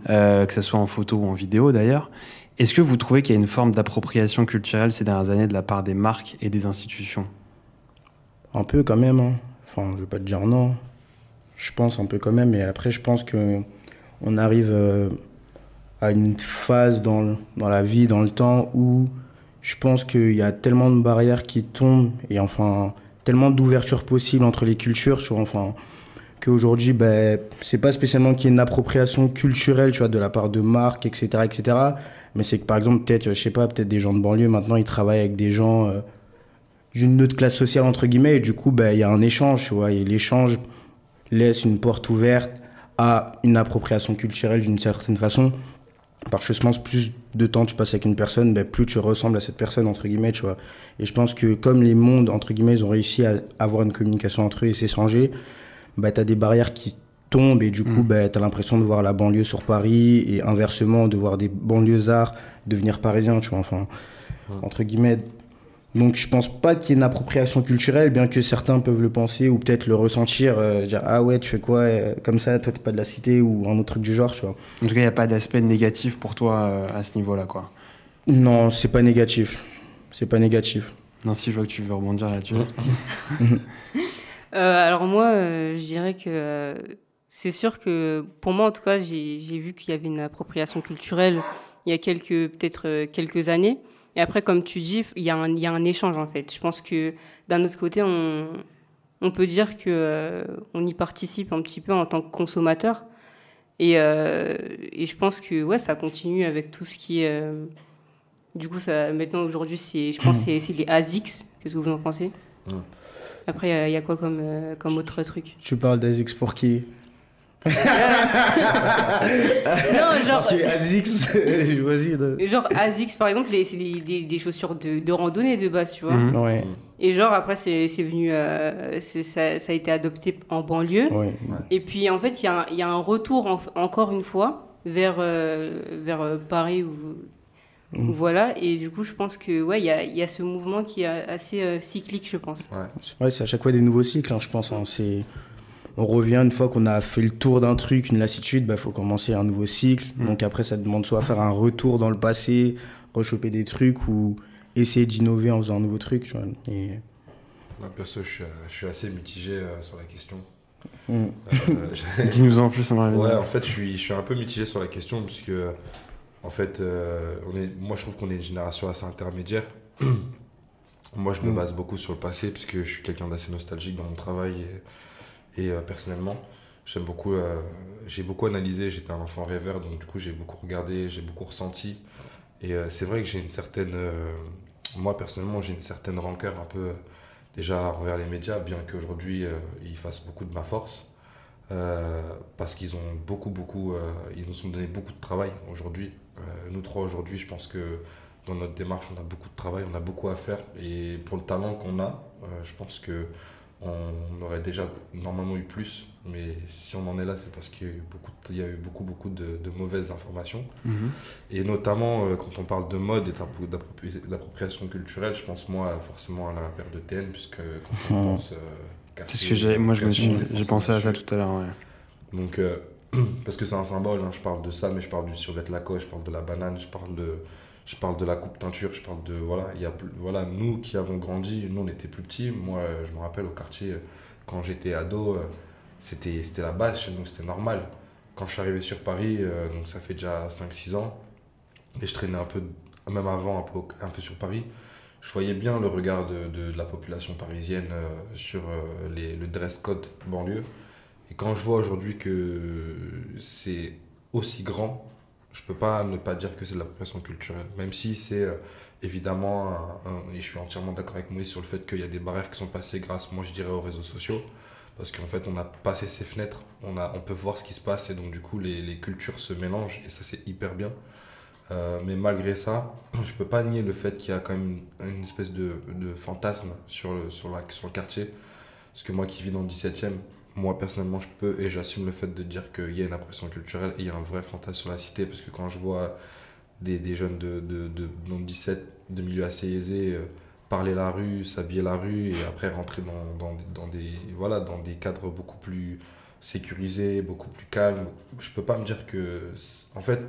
Speaker 1: que ce soit en photo ou en vidéo d'ailleurs. Est-ce que vous trouvez qu'il y a une forme d'appropriation culturelle ces dernières années de la part des marques et des institutions?
Speaker 6: Un peu quand même, hein. Enfin, je vais pas te dire non. Je pense un peu quand même, mais après, je pense qu'on arrive à une phase dans la vie, dans le temps, où je pense qu'il y a tellement de barrières qui tombent, et enfin, tellement d'ouverture possible entre les cultures, tu vois, enfin, qu'aujourd'hui, ben, c'est pas spécialement qu'il y ait une appropriation culturelle, tu vois, de la part de marques, etc., etc., mais c'est que, par exemple, peut-être, je sais pas, peut-être des gens de banlieue, maintenant, ils travaillent avec des gens d'une autre classe sociale, entre guillemets, et du coup, ben, il y a un échange, tu vois, et l'échange laisse une porte ouverte à une appropriation culturelle d'une certaine façon. Parce que je pense plus de temps tu passes avec une personne, ben plus tu ressembles à cette personne, entre guillemets, tu vois. Et je pense que comme les mondes, entre guillemets, ils ont réussi à avoir une communication entre eux et s'échanger, ben t'as des barrières qui tombent et du coup, ben t'as l'impression de voir la banlieue sur Paris et inversement, de voir des banlieusards devenir parisiens, tu vois, enfin, entre guillemets. Donc je pense pas qu'il y ait une appropriation culturelle, bien que certains peuvent le penser ou peut-être le ressentir, dire ah ouais tu fais quoi comme ça, toi t'es pas de la cité ou un autre truc du genre, tu vois.
Speaker 1: En tout cas, il n'y a pas d'aspect négatif pour toi à ce niveau-là, quoi.
Speaker 6: Non, c'est pas négatif. C'est pas négatif.
Speaker 1: Nancy, je vois que tu veux rebondir là-dessus.
Speaker 5: Alors moi, je dirais que c'est sûr que pour moi en tout cas, j'ai vu qu'il y avait une appropriation culturelle il y a peut-être quelques années. Et après, comme tu dis, il y a un échange, en fait. Je pense que d'un autre côté, on peut dire que on y participe un petit peu en tant que consommateur. Et je pense que ouais, ça continue avec tout ce qui est... du coup, maintenant, aujourd'hui, je pense que c'est les ASICS. Qu'est-ce que vous en pensez? Après, il y a quoi comme autre truc?
Speaker 6: Tu parles d'ASICS pour qui?
Speaker 5: Non, genre...
Speaker 6: Parce que ASICS, vas-y.
Speaker 5: Genre ASICS, par exemple, c'est des chaussures de randonnée de base, tu vois.
Speaker 6: Ouais.
Speaker 5: Et genre, après, c'est venu... ça a été adopté en banlieue.
Speaker 6: Ouais.
Speaker 5: Et puis, en fait, il y a un retour, encore une fois, vers Paris ou... Voilà, et du coup, je pense que ouais, il y a ce mouvement qui est assez cyclique, je pense.
Speaker 6: Ouais, c'est à chaque fois des nouveaux cycles, hein, je pense. Hein. On revient une fois qu'on a fait le tour d'un truc, une lassitude, bah, faut commencer un nouveau cycle. Donc après, ça demande soit faire un retour dans le passé, rechoper des trucs ou essayer d'innover en faisant un nouveau truc. Tu vois. Et...
Speaker 7: Moi, perso, je suis assez mitigé sur la question.
Speaker 1: Dis-nous en plus, on va
Speaker 7: Ouais, en fait, je suis un peu mitigé sur la question parce que, en fait, moi, je trouve qu'on est une génération assez intermédiaire. Moi, je me base beaucoup sur le passé parce que je suis quelqu'un d'assez nostalgique dans mon travail et personnellement, j'ai beaucoup analysé, j'étais un enfant rêveur, donc du coup j'ai beaucoup regardé, j'ai beaucoup ressenti. Et c'est vrai que j'ai une certaine... moi personnellement, j'ai une certaine rancœur un peu déjà envers les médias, bien qu'aujourd'hui ils fassent beaucoup de ma force. Parce qu'ils ont ils nous ont donné beaucoup de travail aujourd'hui. Nous trois aujourd'hui, je pense que dans notre démarche, on a beaucoup de travail, on a beaucoup à faire. Et pour le talent qu'on a, je pense que on aurait déjà normalement eu plus, mais si on en est là, c'est parce qu'il y a eu beaucoup de mauvaises informations. Et notamment, quand on parle de mode et d'appropriation culturelle, je pense moi forcément à la paire de TN, puisque quand on pense...
Speaker 1: c'est ce que j'ai pensé à ça tout à l'heure, ouais.
Speaker 7: Donc, parce que c'est un symbole, hein, je parle de ça, mais je parle du survêt Lacoste, je parle de la banane, je parle de la coupe teinture, je parle de... Voilà, nous qui avons grandi, nous on était plus petits. Moi, je me rappelle au quartier, quand j'étais ado, c'était la base chez nous, c'était normal. Quand je suis arrivé sur Paris, donc ça fait déjà 5-6 ans, et je traînais un peu, même avant, un peu sur Paris, je voyais bien le regard de la population parisienne sur le dress code banlieue. Et quand je vois aujourd'hui que c'est aussi grand, je peux pas ne pas dire que c'est de l'appropriation culturelle, même si c'est évidemment, et je suis entièrement d'accord avec Moïse sur le fait qu'il y a des barrières qui sont passées grâce, moi je dirais, aux réseaux sociaux, parce qu'en fait on a passé ces fenêtres, on peut voir ce qui se passe et donc du coup les cultures se mélangent et ça c'est hyper bien. Mais malgré ça, je peux pas nier le fait qu'il y a quand même une espèce de fantasme sur le quartier, parce que moi qui vis dans le 17e, moi personnellement je peux et j'assume le fait de dire qu'il y a une appropriation culturelle et il y a un vrai fantasme sur la cité, parce que quand je vois des jeunes de 17, de milieux assez aisés, parler la rue, s'habiller la rue et après rentrer dans des cadres beaucoup plus sécurisés, beaucoup plus calmes, je peux pas me dire que, en fait,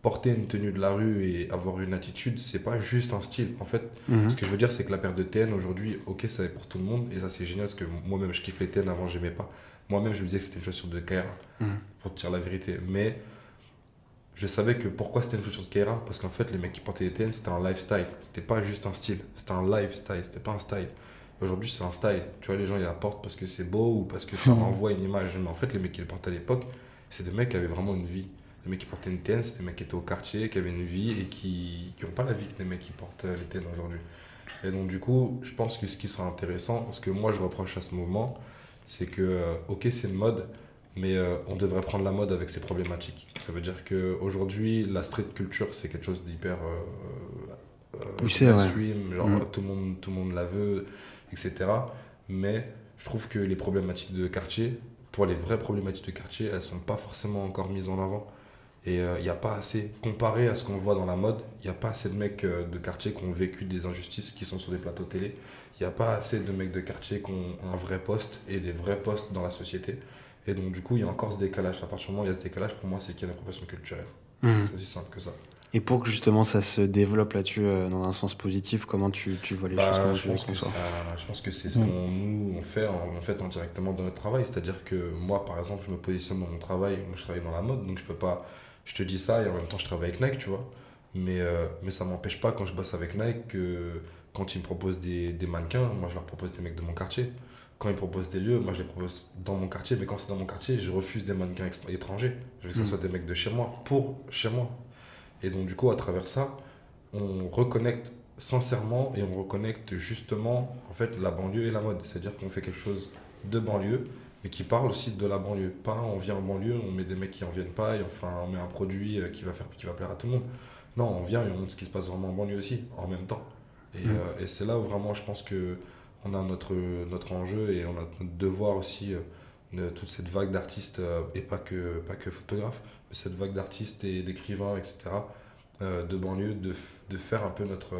Speaker 7: porter une tenue de la rue et avoir une attitude, c'est pas juste un style. En fait, ce que je veux dire, c'est que la paire de TN aujourd'hui, ok, ça est pour tout le monde et ça c'est génial parce que moi-même je kiffe les TN, avant j'aimais pas. Moi-même je me disais que c'était une chaussure de Kaira, pour te dire la vérité. Mais je savais que pourquoi c'était une chaussure de Kaira, parce qu'en fait les mecs qui portaient les TN c'était un lifestyle, c'était pas juste un style, c'était un lifestyle, c'était pas un style. Aujourd'hui c'est un style, tu vois, les gens ils la portent parce que c'est beau ou parce que ça renvoie une image, mais en fait les mecs qui le portent à l'époque, c'est des mecs qui avaient vraiment une vie. Les mecs qui portaient une TN, c'était des mecs qui étaient au quartier, qui avaient une vie et qui n'ont pas la vie que les mecs qui portent les TN aujourd'hui. Et donc du coup, je pense que ce qui sera intéressant, ce que moi je reproche à ce mouvement, c'est que, ok c'est une mode, mais on devrait prendre la mode avec ses problématiques. Ça veut dire qu'aujourd'hui, la street culture, c'est quelque chose d'hyper
Speaker 1: poussé,
Speaker 7: mainstream, genre tout le monde la veut, etc. Mais je trouve que les problématiques de quartier, pour les vraies problématiques de quartier, elles ne sont pas forcément encore mises en avant. Et il n'y a pas assez, comparé à ce qu'on voit dans la mode, il n'y a pas assez de mecs de quartier qui ont vécu des injustices, qui sont sur des plateaux télé. Il n'y a pas assez de mecs de quartier qui ont un vrai poste et des vrais postes dans la société. Et donc, du coup, il y a encore ce décalage. À partir du moment où il y a ce décalage, pour moi, c'est qu'il y a une appropriation culturelle. C'est aussi simple que ça.
Speaker 1: Et pour que justement ça se développe là-dessus dans un sens positif, comment tu vois les choses?
Speaker 7: Je pense que c'est ce qu'on nous on fait indirectement dans notre travail. C'est-à-dire que moi, par exemple, je me positionne dans mon travail. Moi, je travaille dans la mode, donc je peux pas. Je te dis ça et en même temps, je travaille avec Nike, tu vois. Mais ça m'empêche pas, quand je bosse avec Nike, que quand ils me proposent des mannequins, moi, je leur propose des mecs de mon quartier. Quand ils proposent des lieux, moi je les propose dans mon quartier, mais quand c'est dans mon quartier, je refuse des mannequins étrangers. Je veux que ce soit des mecs de chez moi, pour chez moi. Et donc du coup, à travers ça, on reconnecte sincèrement et on reconnecte justement en fait la banlieue et la mode. C'est-à-dire qu'on fait quelque chose de banlieue, mais qui parle aussi de la banlieue. Pas on vient en banlieue, on met des mecs qui en viennent pas, et enfin on met un produit qui va plaire à tout le monde. Non, on vient et on montre ce qui se passe vraiment en banlieue aussi, en même temps. Et c'est là où vraiment je pense que on a notre enjeu et on a notre devoir aussi de toute cette vague d'artistes, et pas que photographes, mais cette vague d'artistes et d'écrivains, etc., de banlieue, de faire un peu notre...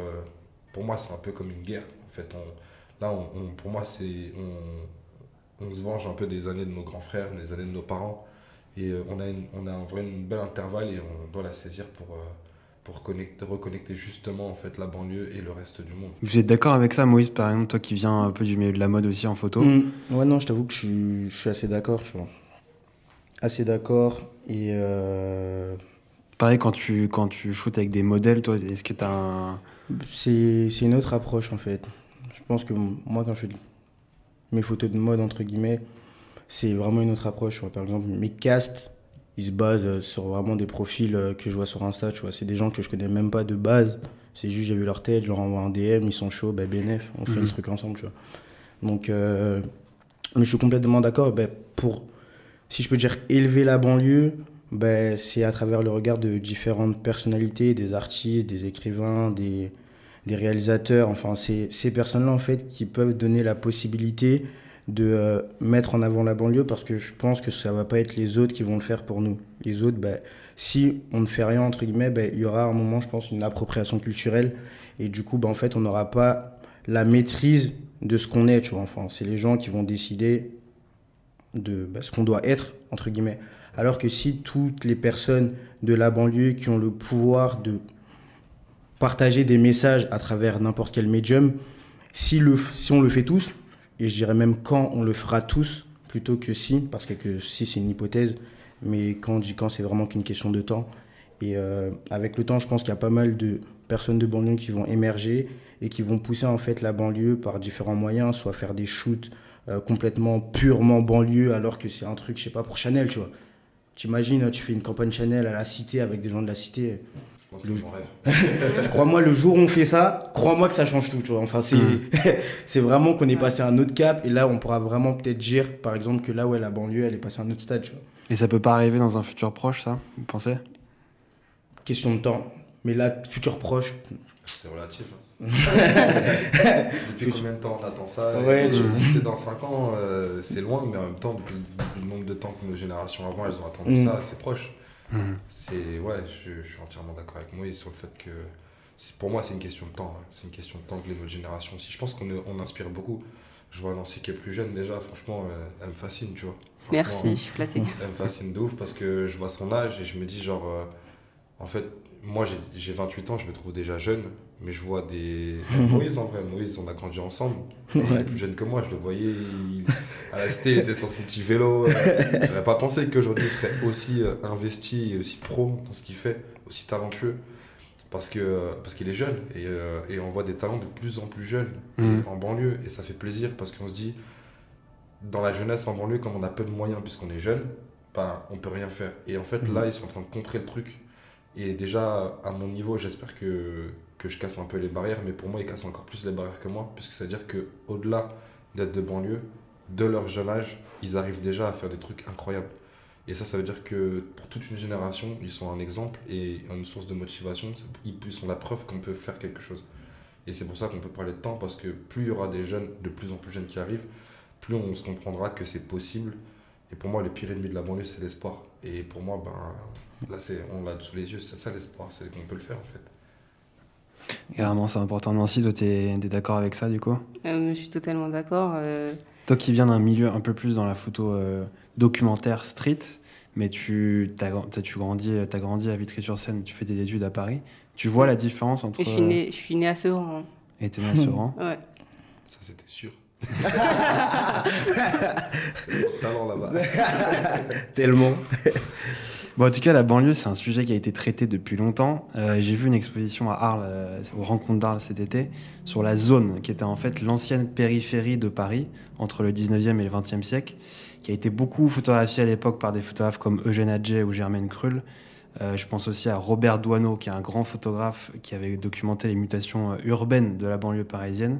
Speaker 7: pour moi, c'est un peu comme une guerre. En fait, pour moi, on se venge un peu des années de nos grands frères, des années de nos parents, et on a un vrai une belle intervalle et on doit la saisir pour reconnecter justement en fait la banlieue et le reste du monde.
Speaker 1: Vous êtes d'accord avec ça, Moïse, par exemple, toi qui viens un peu du milieu de la mode aussi en photo?
Speaker 6: Ouais, non, je t'avoue que je suis assez d'accord, tu vois. Assez d'accord. Et
Speaker 1: pareil, quand tu shootes avec des modèles, toi, est-ce que tu as un...
Speaker 6: C'est une autre approche en fait. Je pense que moi, quand je fais mes photos de mode, entre guillemets, c'est vraiment une autre approche. Tu vois. Par exemple, mes castes, ils se basent sur vraiment des profils que je vois sur Insta, tu vois. C'est des gens que je connais même pas de base. C'est juste, j'ai vu leur tête, je leur envoie un DM, ils sont chauds, BNF, on fait le truc ensemble, tu vois. Donc, mais je suis complètement d'accord. Pour, si je peux dire, élever la banlieue, c'est à travers le regard de différentes personnalités, des artistes, des écrivains, des réalisateurs. Enfin, ces personnes-là, en fait, qui peuvent donner la possibilité de mettre en avant la banlieue, parce que je pense que ça va pas être les autres qui vont le faire pour nous. Les autres, si on ne fait rien, entre guillemets, il y aura à un moment, je pense, une appropriation culturelle, et du coup, en fait, on n'aura pas la maîtrise de ce qu'on est, tu vois. Enfin, c'est les gens qui vont décider de ce qu'on doit être, entre guillemets. Alors que si toutes les personnes de la banlieue qui ont le pouvoir de partager des messages à travers n'importe quel médium, si on le fait tous, et je dirais même quand on le fera tous, plutôt que si, parce que si c'est une hypothèse, mais quand on dit quand, c'est vraiment qu'une question de temps. Et avec le temps, je pense qu'il y a pas mal de personnes de banlieue qui vont émerger et qui vont pousser en fait la banlieue par différents moyens, soit faire des shoots complètement purement banlieue, alors que c'est un truc, je sais pas, pour Chanel, tu vois. T'imagines, tu fais une campagne Chanel à la cité avec des gens de la cité. Crois-moi, le jour où on fait ça, crois-moi que ça change tout, tu vois. Enfin, c'est vraiment qu'on est passé à un autre cap, et là, on pourra vraiment peut-être dire, par exemple, que là, la banlieue, elle est passée à un autre stade, tu vois.
Speaker 1: Et ça peut pas arriver dans un futur proche, ça, vous pensez?
Speaker 6: Question de temps. Mais là, futur proche,
Speaker 7: C'est relatif. Depuis combien de temps on attend ça?
Speaker 6: Ouais,
Speaker 7: si c'est dans 5 ans, c'est loin, mais en même temps, depuis le nombre de temps que nos générations avant, elles ont attendu ça, c'est proche. Ouais, je suis entièrement d'accord avec moi sur le fait que, pour moi, c'est une question de temps. Hein. C'est une question de temps que les nouvelles générations aussi. Je pense qu'on inspire beaucoup. Je vois Nancy qui est plus jeune déjà, franchement, elle me fascine, tu vois.
Speaker 5: Merci, je suis flattée.
Speaker 7: Elle me fascine de ouf parce que je vois son âge et je me dis genre, en fait, moi j'ai 28 ans, je me trouve déjà jeune, mais je vois des... Moïse en vrai, Moïse, on a grandi ensemble. Il est plus jeune que moi, je le voyais, à la cité, il était sur son petit vélo. J'aurais pas pensé qu'aujourd'hui il serait aussi investi et aussi pro dans ce qu'il fait, aussi talentueux. Parce qu'il est jeune et on voit des talents de plus en plus jeunes en banlieue et ça fait plaisir parce qu'on se dit dans la jeunesse en banlieue comme on a peu de moyens puisqu'on est jeune, ben, on peut rien faire et en fait là ils sont en train de contrer le truc et déjà à mon niveau j'espère que je casse un peu les barrières mais pour moi ils cassent encore plus les barrières que moi puisque ça veut dire que au-delà d'être de banlieue, de leur jeune âge, ils arrivent déjà à faire des trucs incroyables. Et ça veut dire que pour toute une génération, ils sont un exemple et une source de motivation. Ils sont la preuve qu'on peut faire quelque chose. Et c'est pour ça qu'on peut parler de temps, parce que plus il y aura des jeunes, de plus en plus jeunes qui arrivent, plus on se comprendra que c'est possible. Et pour moi, le pire ennemi de la banlieue, c'est l'espoir. Et pour moi, là, on l'a sous les yeux, c'est ça l'espoir, c'est qu'on peut le faire en fait.
Speaker 1: Et vraiment, c'est important. Nancy, toi, t'es d'accord avec ça du coup?
Speaker 5: Je suis totalement d'accord.
Speaker 1: Toi qui viens d'un milieu un peu plus dans la photo documentaire street, mais t'as grandi à Vitry-sur-Seine, tu fais tes études à Paris, tu vois la différence entre...
Speaker 5: Je suis né à Sevran. Hein.
Speaker 1: Et t'es né à Sevran.
Speaker 5: Ouais.
Speaker 7: Ça, c'était sûr. Talent là-bas.
Speaker 6: Tellement.
Speaker 1: Bon, en tout cas, la banlieue, c'est un sujet qui a été traité depuis longtemps. J'ai vu une exposition à Arles, aux Rencontres d'Arles cet été, sur la zone, qui était en fait l'ancienne périphérie de Paris, entre le 19e et le 20e siècle, qui a été beaucoup photographiée à l'époque par des photographes comme Eugène Atget ou Germaine Krull. Je pense aussi à Robert Doisneau, qui est un grand photographe qui avait documenté les mutations urbaines de la banlieue parisienne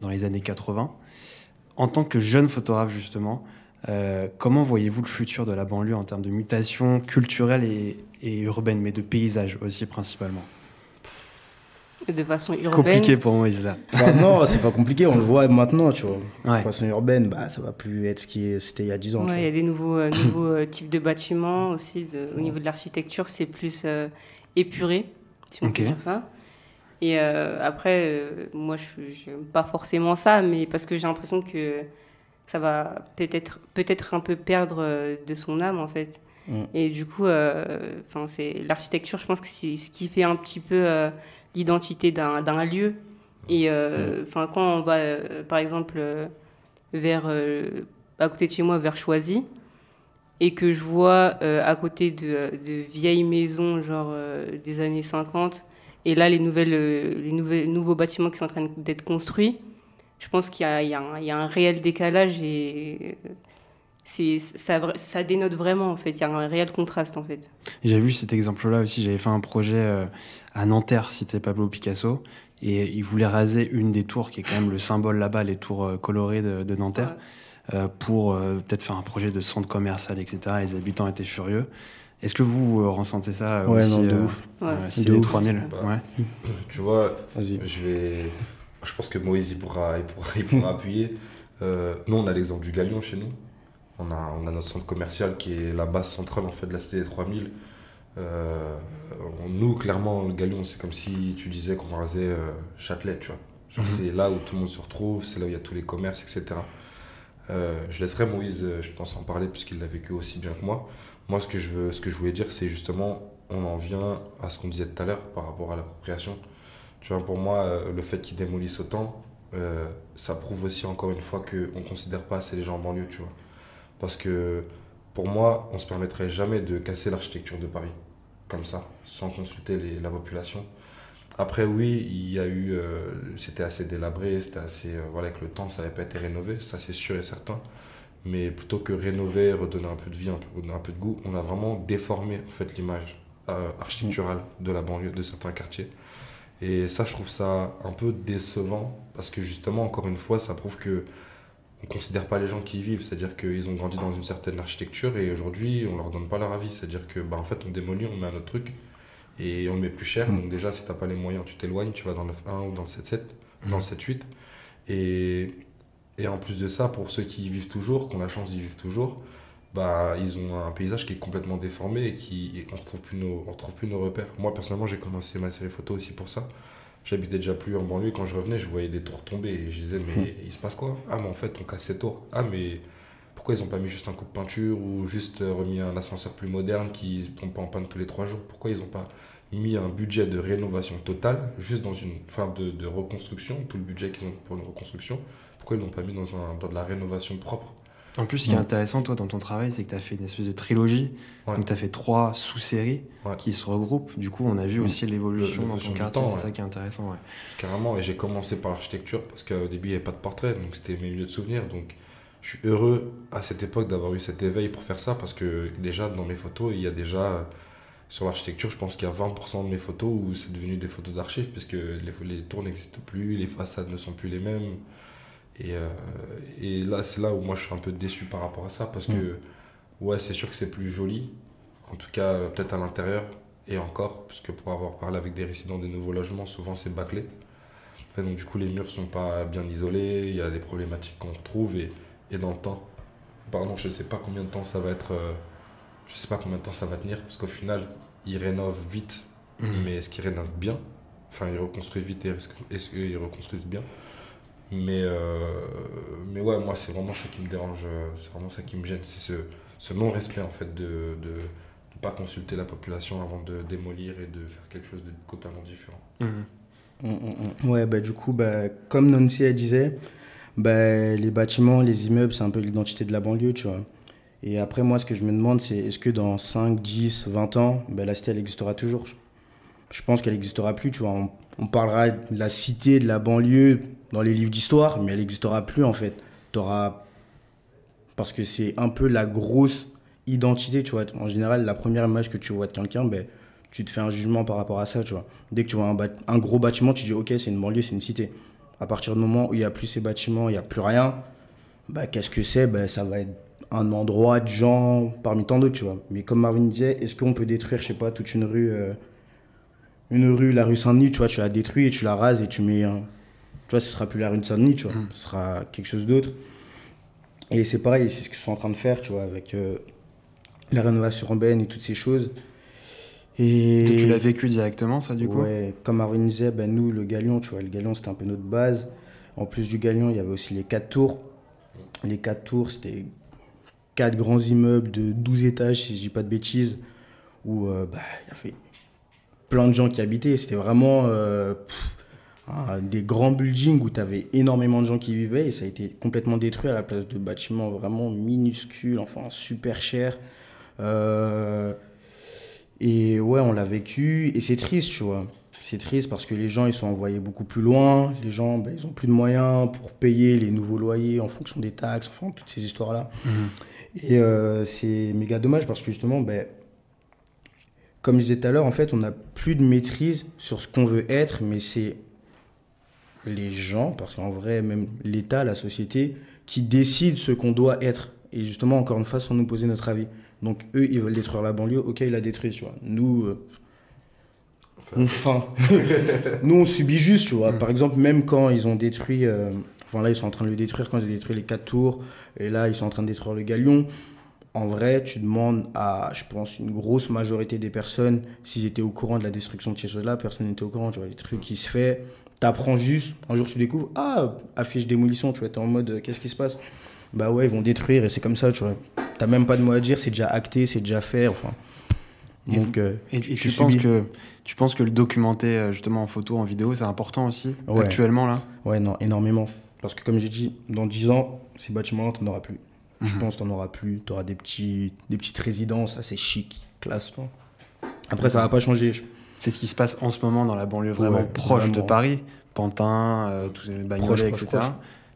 Speaker 1: dans les années 80. En tant que jeune photographe, justement, comment voyez-vous le futur de la banlieue en termes de mutations culturelles et urbaines, mais de paysages aussi principalement?
Speaker 5: De façon urbaine.
Speaker 1: Compliqué pour moi, Isla.
Speaker 6: Bah non, c'est pas compliqué, on le voit maintenant, tu vois.
Speaker 1: Ouais.
Speaker 6: De façon urbaine, ça va plus être ce qui c'était il y a 10 ans.
Speaker 5: Ouais, il y a des nouveaux types de bâtiments aussi. Au niveau de l'architecture, c'est plus épuré, si on peut dire ça. Et après, moi, je n'aime pas forcément ça, mais parce que j'ai l'impression que ça va peut-être un peu perdre de son âme, en fait. Et du coup, c'est l'architecture, je pense que c'est ce qui fait un petit peu l'identité d'un lieu. Et quand on va, par exemple, à côté de chez moi, vers Choisy, et que je vois à côté de vieilles maisons, genre des années 50, et là, les nouveaux bâtiments qui sont en train d'être construits, je pense qu'il y a un réel décalage et ça dénote vraiment, en fait. Il y a un réel contraste, en fait.
Speaker 1: J'ai vu cet exemple-là aussi. J'avais fait un projet à Nanterre, cité Pablo Picasso, et il voulait raser une des tours qui est quand même le symbole là-bas, les tours colorées de Nanterre, pour peut-être faire un projet de centre commercial, etc. Les habitants étaient furieux. Est-ce que vous ressentez ça
Speaker 6: ouais,
Speaker 1: aussi,
Speaker 6: non, de ouf.
Speaker 1: C'est les 3000.
Speaker 7: Tu vois,
Speaker 6: vas-y.
Speaker 7: Je pense que Moïse il pourra appuyer. Nous, on a l'exemple du Galion chez nous. On a notre centre commercial qui est la base centrale en fait de la cité des 3000. Nous, clairement, le Galion, c'est comme si tu disais qu'on rasait Châtelet, tu vois. Genre, c'est là où tout le monde se retrouve, c'est là où il y a tous les commerces, etc. Je laisserai Moïse, je pense, en parler puisqu'il l'a vécu aussi bien que moi. Moi, ce que je voulais dire, c'est justement, on en vient à ce qu'on disait tout à l'heure par rapport à l'appropriation. Tu vois, pour moi, le fait qu'ils démolissent autant, ça prouve aussi encore une fois qu'on ne considère pas assez les gens en banlieue, tu vois. Parce que pour moi, on ne se permettrait jamais de casser l'architecture de Paris, comme ça, sans consulter la population. Après, oui, il y a eu, c'était assez délabré, c'était assez, avec le temps, ça n'avait pas été rénové, ça c'est sûr et certain. Mais plutôt que rénover, redonner un peu de vie, un peu de goût, on a vraiment déformé en fait, l'image architecturale de la banlieue, de certains quartiers. Et ça, je trouve ça un peu décevant, parce que justement, encore une fois, ça prouve que on ne considère pas les gens qui y vivent, c'est-à-dire qu'ils ont grandi dans une certaine architecture et aujourd'hui, on ne leur donne pas leur avis. C'est-à-dire que, en fait, on démolit, on met un autre truc et on le met plus cher. Donc déjà, si t'as pas les moyens, tu t'éloignes, tu vas dans le 9-1 ou dans le 7-7, dans le 7-8. Et en plus de ça, pour ceux qui y vivent toujours, qui ont la chance d'y vivre toujours, bah, ils ont un paysage qui est complètement déformé et on retrouve plus nos repères. Moi, personnellement, j'ai commencé ma série photo aussi pour ça. J'habitais déjà plus en banlieue. Quand je revenais, je voyais des tours tomber et je disais, mais il se passe quoi? Ah, mais en fait, on casse ces tours. Ah, mais pourquoi ils ont pas mis juste un coup de peinture ou juste remis un ascenseur plus moderne qui ne tombe pas en panne tous les 3 jours? Pourquoi ils ont pas mis un budget de rénovation totale, juste dans une fin de reconstruction, tout le budget qu'ils ont pour une reconstruction? Pourquoi ils l'ont pas mis dans de la rénovation propre?
Speaker 1: En plus, ce qui est intéressant, toi, dans ton travail, c'est que tu as fait une espèce de trilogie. Donc, tu as fait 3 sous-séries qui se regroupent. Du coup, on a vu aussi l'évolution dans ton quartier. C'est ça qui est intéressant. Ouais.
Speaker 7: Carrément. Et j'ai commencé par l'architecture parce qu'au début, il n'y avait pas de portrait. Donc, c'était mes lieux de souvenirs. Donc, je suis heureux à cette époque d'avoir eu cet éveil pour faire ça parce que déjà, dans mes photos, il y a déjà... Sur l'architecture, je pense qu'il y a 20% de mes photos où c'est devenu des photos d'archives parce que les tours n'existent plus, les façades ne sont plus les mêmes. Et là, c'est là où moi je suis un peu déçu par rapport à ça parce que ouais, c'est sûr que c'est plus joli, en tout cas peut-être à l'intérieur et encore, parce que pour avoir parlé avec des résidents des nouveaux logements, souvent c'est bâclé. Et donc du coup les murs sont pas bien isolés, il y a des problématiques qu'on retrouve et dans le temps, pardon, je sais pas combien de temps ça va être, je sais pas combien de temps ça va tenir parce qu'au final ils rénovent vite, mais est-ce qu'ils rénovent bien? Enfin ils reconstruisent vite et est-ce qu'ils reconstruisent bien? Mais ouais, moi c'est vraiment ça qui me dérange, c'est vraiment ça qui me gêne, c'est ce non-respect en fait de pas consulter la population avant de démolir et de faire quelque chose de totalement différent.
Speaker 6: Ouais, bah du coup, bah, comme Nancy elle disait, bah, les bâtiments, les immeubles, c'est un peu l'identité de la banlieue, tu vois. Et après, moi, ce que je me demande, c'est est-ce que dans 5, 10, 20 ans, bah, la cité, elle existera toujours? Je pense qu'elle n'existera plus, tu vois. On parlera de la cité, de la banlieue dans les livres d'histoire, mais elle n'existera plus, en fait. Parce que c'est un peu la grosse identité, tu vois. En général, la première image que tu vois de quelqu'un, ben, tu te fais un jugement par rapport à ça, tu vois. Dès que tu vois un gros bâtiment, tu dis, ok, c'est une banlieue, c'est une cité. À partir du moment où il n'y a plus ces bâtiments, il n'y a plus rien, bah, qu'est-ce que c'est? Bah, ça va être un endroit de gens parmi tant d'autres, tu vois. Mais comme Marvin disait, est-ce qu'on peut détruire, je sais pas, toute une rue, la rue Saint-Denis, tu vois, tu la détruis et tu la rases et tu mets tu vois, ce sera plus la rue de Saint-Denis, tu vois, ce sera quelque chose d'autre. Et c'est pareil, c'est ce qu'ils sont en train de faire, tu vois, avec la rénovation urbaine et toutes ces choses. Et
Speaker 1: tu l'as vécu directement, ça, du coup?
Speaker 6: Ouais, comme Marvin disait, ben, nous, le Galion, tu vois, le Galion, c'était un peu notre base. En plus du Galion, il y avait aussi les 4 tours. Les 4 tours, c'était 4 grands immeubles de 12 étages, si je dis pas de bêtises, où il y avait plein de gens qui habitaient. C'était vraiment des grands buildings où tu avais énormément de gens qui vivaient et ça a été complètement détruit à la place de bâtiments vraiment minuscules, enfin super chers. Et ouais, on l'a vécu et c'est triste, tu vois. C'est triste parce que les gens, ils sont envoyés beaucoup plus loin. Les gens, ben, ils ont plus de moyens pour payer les nouveaux loyers en fonction des taxes, enfin, toutes ces histoires-là. Et c'est méga dommage parce que justement, ben, comme je disais tout à l'heure, en fait, on n'a plus de maîtrise sur ce qu'on veut être, mais c'est les gens, parce qu'en vrai, même l'État, la société, qui décident ce qu'on doit être. Et justement, encore une fois, sans nous poser notre avis. Donc, eux, ils veulent détruire la banlieue, ok, ils la détruisent, tu vois. Nous, nous, on subit juste, tu vois. Par exemple, même quand ils ont détruit, là, ils sont en train de le détruire, quand ils ont détruit les 4 tours, et là, ils sont en train de détruire le Galion. En vrai, tu demandes à, je pense, une grosse majorité des personnes, s'ils étaient au courant de la destruction de ces choses-là, personne n'était au courant, tu vois, les trucs qui se fait. T'apprends juste, un jour tu découvres, affiche démolition, tu vois, t'es en mode, qu'est-ce qui se passe? Bah ouais, ils vont détruire et c'est comme ça, tu vois. T'as même pas de mot à dire, c'est déjà acté, c'est déjà fait, enfin. Donc,
Speaker 1: tu penses que le documenter justement en photo, en vidéo, c'est important aussi, actuellement là?
Speaker 6: Ouais, non, énormément. Parce que comme j'ai dit, dans 10 ans, ces bâtiments-là, t'en auras plus. Je pense que t'en auras plus. T'auras des petites résidences assez chic, classe. Après, ça va pas changer.
Speaker 1: C'est ce qui se passe en ce moment dans la banlieue vraiment proche de Paris, Pantin, tous les Bagnolet, etc. Proche.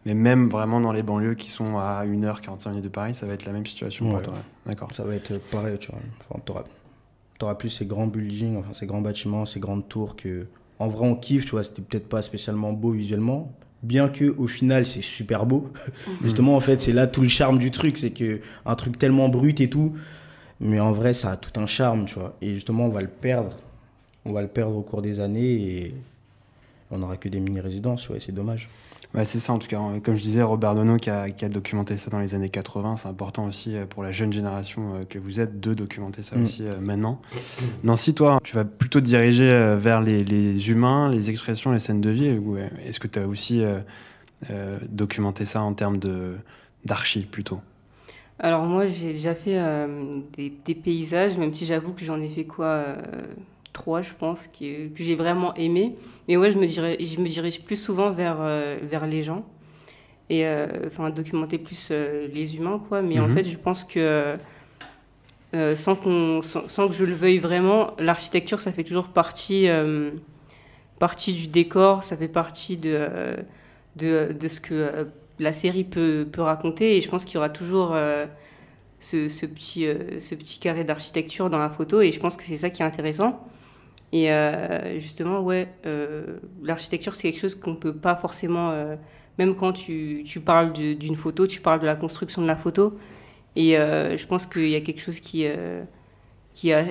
Speaker 1: Mais même vraiment dans les banlieues qui sont à 1h45 minutes de Paris, ça va être la même situation pour toi. D'accord.
Speaker 6: Ça va être pareil, tu vois. Enfin, t'auras plus ces grands buildings, enfin ces grands bâtiments, ces grandes tours que, en vrai, on kiffe, tu vois. C'était peut-être pas spécialement beau visuellement, bien que au final, c'est super beau. Justement, en fait, c'est là tout le charme du truc, c'est que un truc tellement brut et tout, mais en vrai, ça a tout un charme, tu vois. Et justement, on va le perdre on va le perdre au cours des années et on n'aura que des mini-résidences, ouais, c'est dommage.
Speaker 1: Ouais, c'est ça en tout cas. Comme je disais, Robert Doisneau qui a documenté ça dans les années 80, c'est important aussi pour la jeune génération que vous êtes de documenter ça aussi maintenant. Nancy, toi, tu vas plutôt te diriger vers les humains, les expressions, les scènes de vie, ou est-ce que tu as aussi documenté ça en termes d'archi plutôt?
Speaker 5: Alors moi, j'ai déjà fait des paysages, même si j'avoue que j'en ai fait trois, je pense, que j'ai vraiment aimé. Mais ouais, je me dirige plus souvent vers les gens et enfin documenter plus les humains, quoi. Mais en fait, je pense que sans que je le veuille vraiment, l'architecture, ça fait toujours partie du décor, ça fait partie de ce que la série peut raconter. Et je pense qu'il y aura toujours ce petit carré d'architecture dans la photo. Et je pense que c'est ça qui est intéressant. Et justement, ouais, l'architecture, c'est quelque chose qu'on peut pas forcément... même quand tu parles d'une photo, tu parles de la construction de la photo. Et je pense qu'il y a quelque chose qui est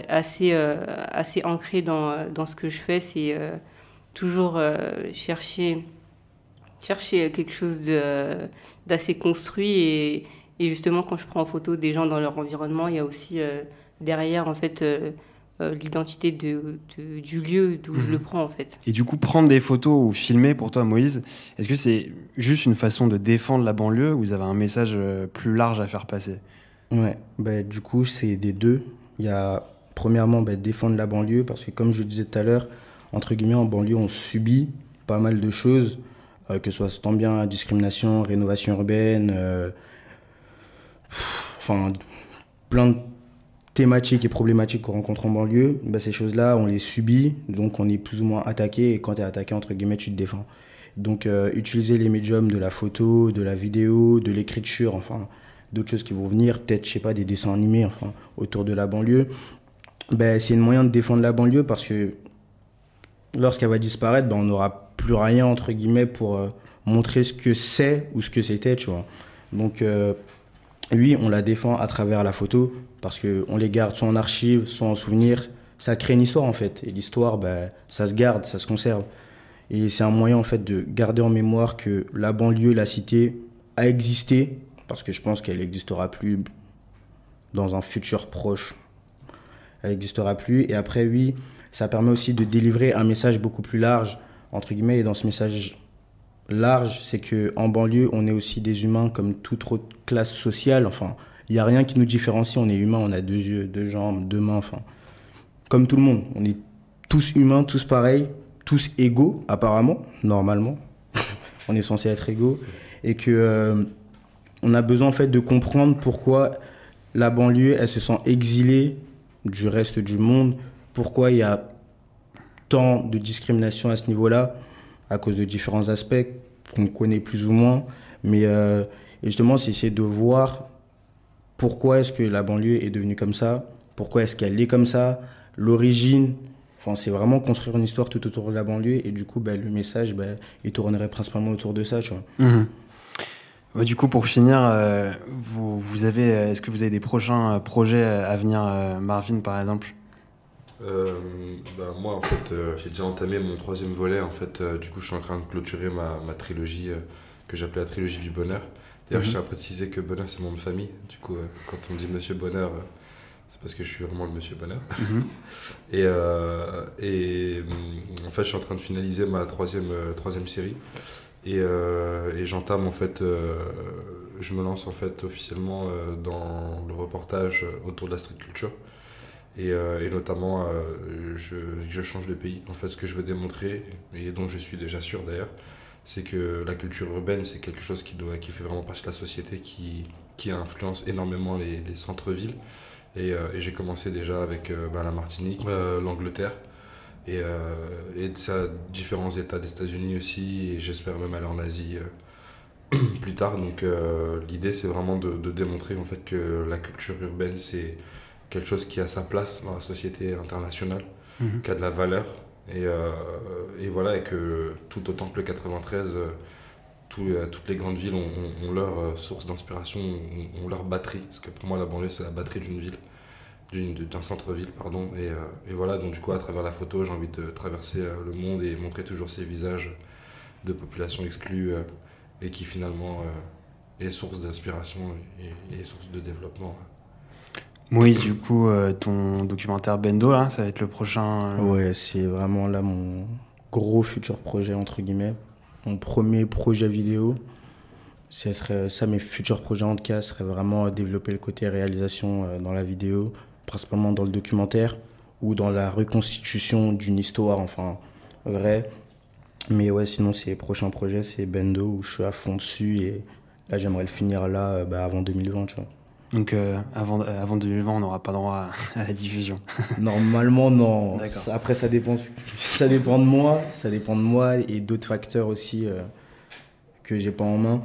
Speaker 5: assez ancré dans ce que je fais. C'est toujours chercher quelque chose d'assez construit. Et justement, quand je prends en photo des gens dans leur environnement, il y a aussi derrière, en fait... l'identité du lieu d'où je le prends en fait.
Speaker 1: Et du coup, prendre des photos ou filmer pour toi, Moïse, est-ce que c'est juste une façon de défendre la banlieue ou vous avez un message plus large à faire passer?
Speaker 6: Ouais, du coup, c'est des deux. Il y a premièrement défendre la banlieue parce que comme je le disais tout à l'heure, entre guillemets, en banlieue, on subit pas mal de choses, que ce soit tant bien discrimination, rénovation urbaine, enfin plein de thématiques et problématiques qu'on rencontre en banlieue, ces choses-là, on les subit, donc on est plus ou moins attaqué, et quand tu es attaqué, entre guillemets, tu te défends. Donc utiliser les médiums de la photo, de la vidéo, de l'écriture, enfin d'autres choses qui vont venir, peut-être, je sais pas, des dessins animés, enfin, autour de la banlieue, c'est un moyen de défendre la banlieue parce que lorsqu'elle va disparaître, on n'aura plus rien, entre guillemets, pour montrer ce que c'est ou ce que c'était, tu vois. Donc... oui, on la défend à travers la photo parce qu'on les garde soit en archive, soit en souvenir. Ça crée une histoire en fait. Et l'histoire, ça se garde, ça se conserve. Et c'est un moyen en fait de garder en mémoire que la banlieue, la cité a existé parce que je pense qu'elle n'existera plus dans un futur proche. Elle n'existera plus. Et après, oui, ça permet aussi de délivrer un message beaucoup plus large, entre guillemets. Et dans ce message large, c'est qu'en banlieue, on est aussi des humains comme toute autre classe sociale. Enfin, il n'y a rien qui nous différencie. On est humains, on a 2 yeux, 2 jambes, 2 mains. Enfin, comme tout le monde. On est tous humains, tous pareils, tous égaux, apparemment, normalement. On est censé être égaux. Et que on a besoin en fait de comprendre pourquoi la banlieue, elle se sent exilée du reste du monde. Pourquoi il y a tant de discrimination à ce niveau-là, à cause de différents aspects qu'on connaît plus ou moins. Mais et justement, c'est essayer de voir pourquoi est-ce que la banlieue est devenue comme ça, pourquoi est-ce qu'elle est comme ça, l'origine. Enfin, c'est vraiment construire une histoire tout autour de la banlieue. Et du coup, le message, il tournerait principalement autour de ça, tu vois.
Speaker 1: Du coup, pour finir, est-ce que vous avez des prochains projets à venir, Marvin, par exemple?
Speaker 7: Moi en fait j'ai déjà entamé mon 3e volet en fait, du coup je suis en train de clôturer ma trilogie que j'appelais la trilogie du bonheur. D'ailleurs je tiens à préciser que Bonheur c'est mon nom de famille, du coup quand on me dit Monsieur Bonheur c'est parce que je suis vraiment le Monsieur Bonheur. Et en fait je suis en train de finaliser ma troisième série et j'entame en fait je me lance en fait officiellement dans le reportage autour de la street culture. Et notamment, je change de pays. En fait, ce que je veux démontrer, et dont je suis déjà sûr d'ailleurs, c'est que la culture urbaine, c'est quelque chose qui fait vraiment partie de la société, qui influence énormément les centres-villes. Et j'ai commencé déjà avec la Martinique, l'Angleterre, et différents États des États-Unis aussi, et j'espère même aller en Asie plus tard. Donc l'idée, c'est vraiment de démontrer en fait que la culture urbaine, c'est quelque chose qui a sa place dans la société internationale, qui a de la valeur, et voilà, et que tout autant que le 93, toutes les grandes villes ont leur source d'inspiration, ont leur batterie, parce que pour moi la banlieue c'est la batterie d'une ville, d'un centre-ville, pardon. Et voilà, donc du coup, à travers la photo, j'ai envie de traverser le monde et montrer toujours ces visages de populations exclues et qui finalement est source d'inspiration et source de développement.
Speaker 1: Moïse, du coup, ton documentaire Bendo, là, ça va être le prochain...
Speaker 6: Ouais, c'est vraiment là mon gros futur projet, entre guillemets. Mon premier projet vidéo. Ce serait ça, mes futurs projets en tout cas, seraient vraiment développer le côté réalisation dans la vidéo, principalement dans le documentaire ou dans la reconstitution d'une histoire, enfin, vraie. Mais ouais, sinon, ces prochains projets, c'est Bendo, où je suis à fond dessus et là, j'aimerais le finir là, avant 2020, tu vois.
Speaker 1: Donc avant 2020, on n'aura pas droit à la diffusion.
Speaker 6: Normalement, non.
Speaker 1: D'accord.
Speaker 6: Après, ça dépend de moi et d'autres facteurs aussi que j'ai pas en main.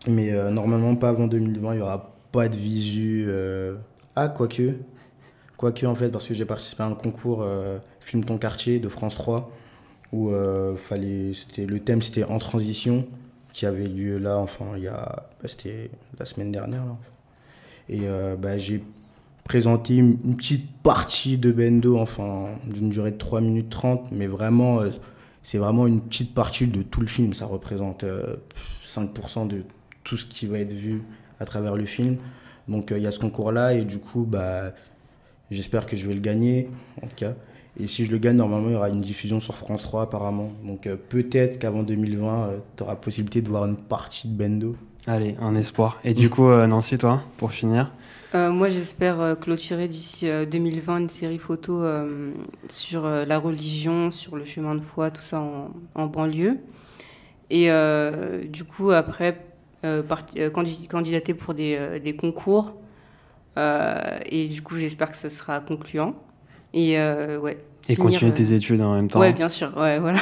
Speaker 6: Mais normalement, pas avant 2020, il n'y aura pas de visu. Quoique, en fait, parce que j'ai participé à un concours Filme ton quartier de France 3, où le thème c'était En transition, qui avait lieu là, enfin, c'était la semaine dernière. Là. Et j'ai présenté une petite partie de Bendo, enfin, d'une durée de 3 minutes 30, mais vraiment, c'est vraiment une petite partie de tout le film. Ça représente 5% de tout ce qui va être vu à travers le film. Donc il y a ce concours-là et du coup, j'espère que je vais le gagner, en tout cas. Et si je le gagne, normalement, il y aura une diffusion sur France 3 apparemment. Donc peut-être qu'avant 2020, tu auras possibilité de voir une partie de Bendo.
Speaker 1: Allez, un espoir. Et du coup, Nancy, toi, pour finir?
Speaker 5: Moi, j'espère clôturer d'ici 2020 une série photo sur la religion, sur le chemin de foi, tout ça en banlieue. Et du coup, après, candidater pour des concours. Et du coup, j'espère que ça sera concluant. Et ouais.
Speaker 1: Et continuer tes études en même temps.
Speaker 5: Ouais, bien sûr. Ouais, voilà.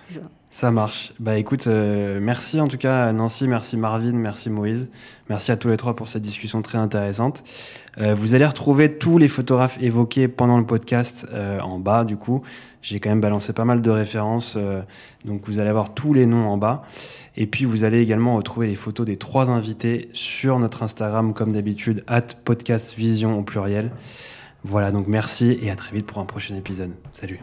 Speaker 5: C'est ça.
Speaker 1: Ça marche. Écoute, merci en tout cas Nancy, merci Marvin, merci Moïse. Merci à tous les trois pour cette discussion très intéressante. Vous allez retrouver tous les photographes évoqués pendant le podcast en bas du coup. J'ai quand même balancé pas mal de références, donc vous allez avoir tous les noms en bas. Et puis vous allez également retrouver les photos des 3 invités sur notre Instagram comme d'habitude, @podcastvision au pluriel. Voilà, donc merci et à très vite pour un prochain épisode. Salut.